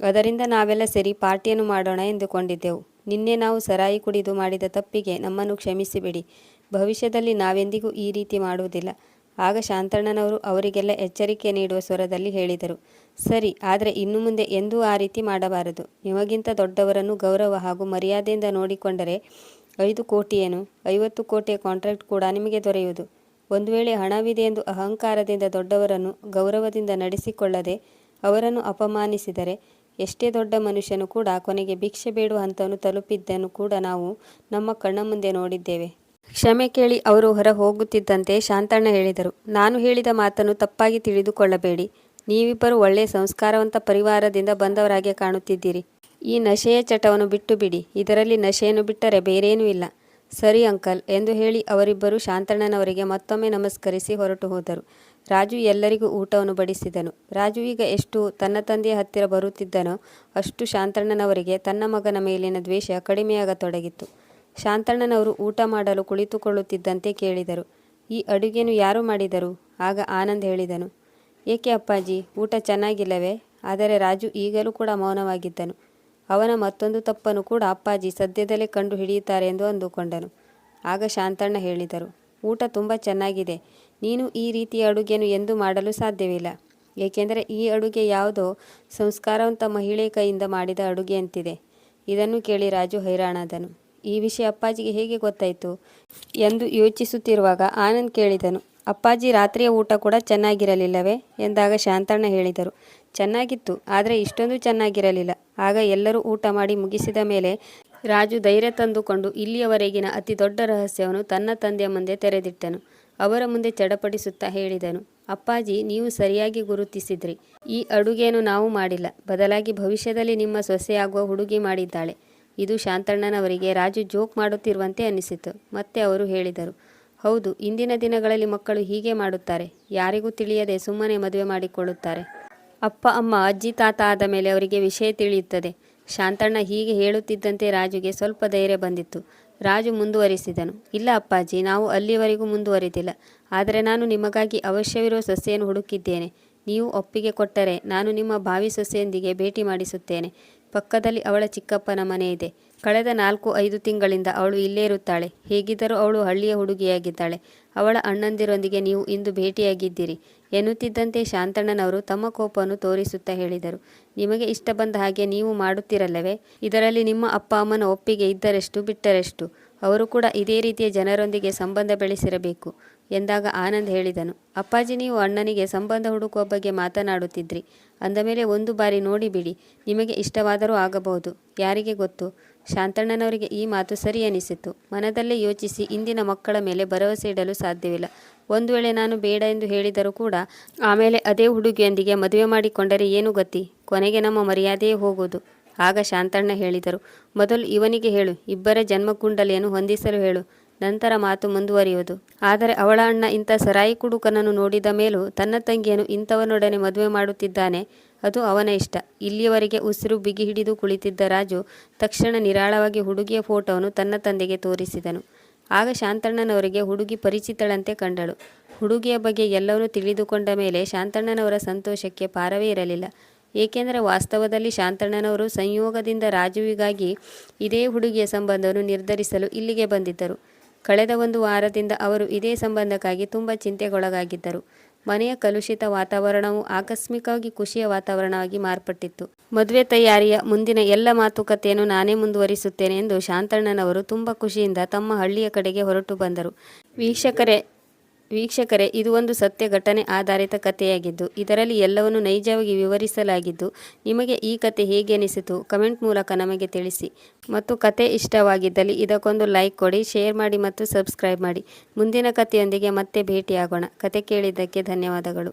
ಅದರಿಂದ ನಾವೆಲ್ಲ ಸೇರಿ ಪಾರ್ಟಿಯನ್ನು ಮಾಡೋಣ ಎಂದುಕೊಂಡಿದ್ದೆವು. ನಿನ್ನೆ ನಾವು ಸರಾಯಿ ಕುಡಿದು ಮಾಡಿದ ತಪ್ಪಿಗೆ ನಮ್ಮನ್ನು ಕ್ಷಮಿಸಿಬಿಡಿ. ಭವಿಷ್ಯದಲ್ಲಿ ನಾವೆಂದಿಗೂ ಈ ರೀತಿ ಮಾಡುವುದಿಲ್ಲ. ಆಗ ಶಾಂತಣ್ಣನವರು ಅವರಿಗೆಲ್ಲ ಎಚ್ಚರಿಕೆ ನೀಡುವ ಸ್ವರದಲ್ಲಿ ಹೇಳಿದರು, ಸರಿ, ಆದರೆ ಇನ್ನು ಮುಂದೆ ಎಂದೂ ಆ ರೀತಿ ಮಾಡಬಾರದು. ನಿಮಗಿಂತ ದೊಡ್ಡವರನ್ನು ಗೌರವ ಹಾಗೂ ಮರ್ಯಾದೆಯಿಂದ ನೋಡಿಕೊಂಡರೆ 5 ಕೋಟಿ ಏನು, 50 ಕೋಟಿಯ ಕಾಂಟ್ರಾಕ್ಟ್ ಕೂಡ ನಿಮಗೆ ದೊರೆಯುವುದು. ಒಂದು ವೇಳೆ ಹಣವಿದೆ ಎಂದು ಅಹಂಕಾರದಿಂದ ದೊಡ್ಡವರನ್ನು ಗೌರವದಿಂದ ನಡೆಸಿಕೊಳ್ಳದೆ ಅವರನ್ನು ಅಪಮಾನಿಸಿದರೆ ಎಷ್ಟೇ ದೊಡ್ಡ ಮನುಷ್ಯನು ಕೂಡ ಕೊನೆಗೆ ಭಿಕ್ಷೆ ಬೇಡುವ ಹಂತವನ್ನು ತಲುಪಿದ್ದನ್ನು ಕೂಡ ನಾವು ನಮ್ಮ ಕಣ್ಣ ಮುಂದೆ ನೋಡಿದ್ದೇವೆ. ಕ್ಷಮೆ ಕೇಳಿ ಅವರು ಹೊರ ಹೋಗುತ್ತಿದ್ದಂತೆ ಶಾಂತಣ್ಣ ಹೇಳಿದರು, ನಾನು ಹೇಳಿದ ಮಾತನ್ನು ತಪ್ಪಾಗಿ ತಿಳಿದುಕೊಳ್ಳಬೇಡಿ. ನೀವಿಬ್ಬರು ಒಳ್ಳೆಯ ಸಂಸ್ಕಾರವಂತ ಪರಿವಾರದಿಂದ ಬಂದವರಾಗೆ ಕಾಣುತ್ತಿದ್ದೀರಿ. ಈ ನಶೆಯ ಚಟವನ್ನು ಬಿಟ್ಟು ಬಿಡಿ. ಇದರಲ್ಲಿ ನಶೆಯನ್ನು ಬಿಟ್ಟರೆ ಬೇರೇನೂ ಇಲ್ಲ. ಸರಿ ಅಂಕಲ್ ಎಂದು ಹೇಳಿ ಅವರಿಬ್ಬರು ಶಾಂತಣ್ಣನವರಿಗೆ ಮತ್ತೊಮ್ಮೆ ನಮಸ್ಕರಿಸಿ ಹೊರಟು ಹೋದರು. ರಾಜು ಎಲ್ಲರಿಗೂ ಊಟವನ್ನು ಬಡಿಸಿದನು. ರಾಜು ಈಗ ಎಷ್ಟು ತನ್ನ ತಂದೆಯ ಹತ್ತಿರ ಬರುತ್ತಿದ್ದನೋ ಅಷ್ಟು ಶಾಂತಣ್ಣನವರಿಗೆ ತನ್ನ ಮಗನ ಮೇಲಿನ ದ್ವೇಷ ಕಡಿಮೆಯಾಗತೊಡಗಿತ್ತು. ಶಾಂತಣ್ಣನವರು ಊಟ ಮಾಡಲು ಕುಳಿತುಕೊಳ್ಳುತ್ತಿದ್ದಂತೆ ಕೇಳಿದರು, ಈ ಅಡುಗೆಯನ್ನು ಯಾರು ಮಾಡಿದರು? ಆಗ ಆನಂದ್ ಹೇಳಿದನು, ಏಕೆ ಅಪ್ಪಾಜಿ, ಊಟ ಚೆನ್ನಾಗಿಲ್ಲವೇ? ಆದರೆ ರಾಜು ಈಗಲೂ ಕೂಡ ಮೌನವಾಗಿದ್ದನು. ಅವನ ಮತ್ತೊಂದು ತಪ್ಪನ್ನು ಕೂಡ ಅಪ್ಪಾಜಿ ಸದ್ಯದಲ್ಲೇ ಕಂಡು ಹಿಡಿಯುತ್ತಾರೆ ಎಂದು ಅಂದುಕೊಂಡನು. ಆಗ ಶಾಂತಣ್ಣ ಹೇಳಿದರು, ಊಟ ತುಂಬ ಚೆನ್ನಾಗಿದೆ. ನೀನು ಈ ರೀತಿಯ ಅಡುಗೆಯನ್ನು ಎಂದೂ ಮಾಡಲು ಸಾಧ್ಯವಿಲ್ಲ. ಏಕೆಂದರೆ ಈ ಅಡುಗೆ ಯಾವುದೋ ಸಂಸ್ಕಾರವಂತ ಮಹಿಳೆ ಕೈಯಿಂದ ಮಾಡಿದ ಅಡುಗೆಯಂತಿದೆ. ಇದನ್ನು ಕೇಳಿ ರಾಜು ಹೈರಾಣಾದನು. ಈ ವಿಷಯ ಅಪ್ಪಾಜಿಗೆ ಹೇಗೆ ಗೊತ್ತಾಯಿತು ಎಂದು ಯೋಚಿಸುತ್ತಿರುವಾಗ ಆನಂದ್ ಕೇಳಿದನು, ಅಪ್ಪಾಜಿ, ರಾತ್ರಿಯ ಊಟ ಕೂಡ ಚೆನ್ನಾಗಿರಲಿಲ್ಲವೇ ಎಂದಾಗ ಶಾಂತಣ್ಣ ಹೇಳಿದರು, ಚೆನ್ನಾಗಿತ್ತು, ಆದರೆ ಇಷ್ಟೊಂದು ಚೆನ್ನಾಗಿರಲಿಲ್ಲ. ಆಗ ಎಲ್ಲರೂ ಊಟ ಮಾಡಿ ಮುಗಿಸಿದ ಮೇಲೆ ರಾಜು ಧೈರ್ಯ ತಂದುಕೊಂಡು ಇಲ್ಲಿಯವರೆಗಿನ ಅತಿ ದೊಡ್ಡ ರಹಸ್ಯವನ್ನು ತನ್ನ ತಂದೆಯ ಮುಂದೆ ತೆರೆದಿಟ್ಟನು. ಅವರ ಮುಂದೆ ಚಡಪಡಿಸುತ್ತಾ ಹೇಳಿದನು, ಅಪ್ಪಾಜಿ, ನೀವು ಸರಿಯಾಗಿ ಗುರುತಿಸಿದ್ರಿ. ಈ ಅಡುಗೆಯನ್ನು ನಾವು ಮಾಡಿಲ್ಲ, ಬದಲಾಗಿ ಭವಿಷ್ಯದಲ್ಲಿ ನಿಮ್ಮ ಸೊಸೆಯಾಗುವ ಹುಡುಗಿ ಮಾಡಿದ್ದಾಳೆ. ಇದು ಶಾಂತಣ್ಣನವರಿಗೆ ರಾಜು ಜೋಕ್ ಮಾಡುತ್ತಿರುವಂತೆ ಅನ್ನಿಸಿತು. ಮತ್ತೆ ಅವರು ಹೇಳಿದರು, ಹೌದು, ಇಂದಿನ ದಿನಗಳಲ್ಲಿ ಮಕ್ಕಳು ಹೀಗೆ ಮಾಡುತ್ತಾರೆ. ಯಾರಿಗೂ ತಿಳಿಯದೆ ಸುಮ್ಮನೆ ಮದುವೆ ಮಾಡಿಕೊಳ್ಳುತ್ತಾರೆ. ಅಪ್ಪ ಅಮ್ಮ ಅಜ್ಜಿ ತಾತ ಆದ ಮೇಲೆ ಅವರಿಗೆ ವಿಷಯ ತಿಳಿಯುತ್ತದೆ. ಶಾಂತಣ್ಣ ಹೀಗೆ ಹೇಳುತ್ತಿದ್ದಂತೆ ರಾಜುಗೆ ಸ್ವಲ್ಪ ಧೈರ್ಯ ಬಂದಿತ್ತು. ರಾಜು ಮುಂದುವರಿಸಿದನು, ಇಲ್ಲ ಅಪ್ಪಾಜಿ, ನಾವು ಅಲ್ಲಿವರೆಗೂ ಮುಂದುವರಿದಿಲ್ಲ. ಆದರೆ ನಾನು ನಿಮಗಾಗಿ ಅವಶ್ಯವಿರುವ ಸೊಸೆಯನ್ನು ಹುಡುಕಿದ್ದೇನೆ. ನೀವು ಒಪ್ಪಿಗೆ ಕೊಟ್ಟರೆ ನಾನು ನಿಮ್ಮ ಭಾವಿ ಸೊಸೆಯೊಂದಿಗೆ ಭೇಟಿ ಮಾಡಿಸುತ್ತೇನೆ. ಪಕ್ಕದಲ್ಲಿ ಅವಳ ಚಿಕ್ಕಪ್ಪನ ಮನೆ ಇದೆ. ಕಳೆದ 4-5 ತಿಂಗಳಿಂದ ಅವಳು ಇಲ್ಲೇ ಇರುತ್ತಾಳೆ. ಹೇಗಿದ್ದರೂ ಅವಳು ಹಳ್ಳಿಯ ಹುಡುಗಿಯಾಗಿದ್ದಾಳೆ. ಅವಳ ಅಣ್ಣಂದಿರೊಂದಿಗೆ ನೀವು ಇಂದು ಭೇಟಿಯಾಗಿದ್ದೀರಿ ಎನ್ನುತ್ತಿದ್ದಂತೆ ಶಾಂತಣ್ಣನವರು ತಮ್ಮ ಕೋಪವನ್ನು ತೋರಿಸುತ್ತಾ ಹೇಳಿದರು. ನಿಮಗೆ ಇಷ್ಟ ಬಂದ ಹಾಗೆ ನೀವು ಮಾಡುತ್ತೀರಲ್ಲವೇ? ಇದರಲ್ಲಿ ನಿಮ್ಮ ಅಪ್ಪ ಅಮ್ಮನ ಒಪ್ಪಿಗೆ ಇದ್ದರೆಷ್ಟು ಬಿಟ್ಟರೆಷ್ಟು? ಅವರು ಕೂಡ ಇದೇ ರೀತಿಯ ಜನರೊಂದಿಗೆ ಸಂಬಂಧ ಬೆಳೆಸಿರಬೇಕು ಎಂದಾಗ ಆನಂದ್ ಹೇಳಿದನು. ಅಪ್ಪಾಜಿ, ನೀವು ಅಣ್ಣನಿಗೆ ಸಂಬಂಧ ಹುಡುಕುವ ಬಗ್ಗೆ ಮಾತನಾಡುತ್ತಿದ್ರಿ. ಅಂದಮೇಲೆ ಒಂದು ಬಾರಿ ನೋಡಿಬಿಡಿ. ನಿಮಗೆ ಇಷ್ಟವಾದರೂ ಆಗಬಹುದು, ಯಾರಿಗೆ ಗೊತ್ತು? ಶಾಂತಣ್ಣನವರಿಗೆ ಈ ಮಾತು ಸರಿ ಅನಿಸಿತು. ಮನದಲ್ಲೇ ಯೋಚಿಸಿ, ಇಂದಿನ ಮಕ್ಕಳ ಮೇಲೆ ಭರವಸೆ ಇಡಲು ಸಾಧ್ಯವಿಲ್ಲ. ಒಂದು ವೇಳೆ ನಾನು ಬೇಡ ಎಂದು ಹೇಳಿದರೂ ಕೂಡ ಆಮೇಲೆ ಅದೇ ಹುಡುಗಿಯೊಂದಿಗೆ ಮದುವೆ ಮಾಡಿಕೊಂಡರೆ ಏನು ಗತಿ? ಕೊನೆಗೆ ನಮ್ಮ ಮರ್ಯಾದೆಯೇ ಹೋಗುವುದು. ಆಗ ಶಾಂತಣ್ಣ ಹೇಳಿದರು, ಮೊದಲು ಇವನಿಗೆ ಹೇಳು, ಇಬ್ಬರ ಜನ್ಮಕುಂಡಲಿಯನ್ನು ಹೊಂದಿಸಲು ಹೇಳು, ನಂತರ ಮಾತು ಮುಂದುವರಿಯುವುದು. ಆದರೆ ಅವಳ ಅಣ್ಣ ಇಂಥ ಸರಾಯಿ ಕುಡುಕನನ್ನು ನೋಡಿದ ಮೇಲೂ ತನ್ನ ತಂಗಿಯನ್ನು ಇಂಥವನೊಡನೆ ಮದುವೆ ಮಾಡುತ್ತಿದ್ದಾನೆ. ಅದು ಅವನ ಇಷ್ಟ. ಇಲ್ಲಿಯವರೆಗೆ ಉಸಿರು ಬಿಗಿ ಹಿಡಿದು ಕುಳಿತಿದ್ದ ರಾಜು ತಕ್ಷಣ ನಿರಾಳವಾಗಿ ಹುಡುಗಿಯ ಫೋಟೋವನ್ನು ತನ್ನ ತಂದೆಗೆ ತೋರಿಸಿದನು. ಆಗ ಶಾಂತಣ್ಣನವರಿಗೆ ಹುಡುಗಿ ಪರಿಚಿತಳಂತೆ ಕಂಡಳು. ಹುಡುಗಿಯ ಬಗ್ಗೆ ಎಲ್ಲವನ್ನೂ ತಿಳಿದುಕೊಂಡ ಮೇಲೆ ಶಾಂತಣ್ಣನವರ ಸಂತೋಷಕ್ಕೆ ಪಾರವೇ ಇರಲಿಲ್ಲ. ಏಕೆಂದರೆ ವಾಸ್ತವದಲ್ಲಿ ಶಾಂತಣ್ಣನವರು ಸಂಯೋಗದಿಂದ ರಾಜುವಿಗಾಗಿ ಇದೇ ಹುಡುಗಿಯ ಸಂಬಂಧವನ್ನು ನಿರ್ಧರಿಸಲು ಇಲ್ಲಿಗೆ ಬಂದಿದ್ದರು. ಕಳೆದ 1 ವಾರದಿಂದ ಅವರು ಇದೇ ಸಂಬಂಧಕ್ಕಾಗಿ ತುಂಬ ಚಿಂತೆಗೊಳಗಾಗಿದ್ದರು. ಮನೆಯ ಕಲುಷಿತ ವಾತಾವರಣವು ಆಕಸ್ಮಿಕವಾಗಿ ಖುಷಿಯ ವಾತಾವರಣವಾಗಿ ಮಾರ್ಪಟ್ಟಿತ್ತು. ಮದುವೆ ತಯಾರಿಯ ಮುಂದಿನ ಎಲ್ಲ ಮಾತುಕತೆಯನ್ನು ನಾನೇ ಮುಂದುವರಿಸುತ್ತೇನೆ ಎಂದು ಶಾಂತಣ್ಣನವರು ತುಂಬ ಖುಷಿಯಿಂದ ತಮ್ಮ ಹಳ್ಳಿಯ ಕಡೆಗೆ ಹೊರಟು ಬಂದರು. ವೀಕ್ಷಕರೇ, ಇದು ಒಂದು ಸತ್ಯ ಘಟನೆ ಆಧಾರಿತ ಕಥೆಯಾಗಿದ್ದು ಇದರಲ್ಲಿ ಎಲ್ಲವನ್ನು ನೈಜವಾಗಿ ವಿವರಿಸಲಾಗಿದ್ದು, ನಿಮಗೆ ಈ ಕತೆ ಹೇಗೆ ಅನಿಸಿತು ಕಮೆಂಟ್ ಮೂಲಕ ನಮಗೆ ತಿಳಿಸಿ. ಮತ್ತು ಕತೆ ಇಷ್ಟವಾಗಿದ್ದಲ್ಲಿ ಇದಕ್ಕೊಂದು ಲೈಕ್ ಕೊಡಿ, ಶೇರ್ ಮಾಡಿ ಮತ್ತು ಸಬ್ಸ್ಕ್ರೈಬ್ ಮಾಡಿ. ಮುಂದಿನ ಕಥೆಯೊಂದಿಗೆ ಮತ್ತೆ ಭೇಟಿಯಾಗೋಣ. ಕತೆ ಕೇಳಿದ್ದಕ್ಕೆ ಧನ್ಯವಾದಗಳು.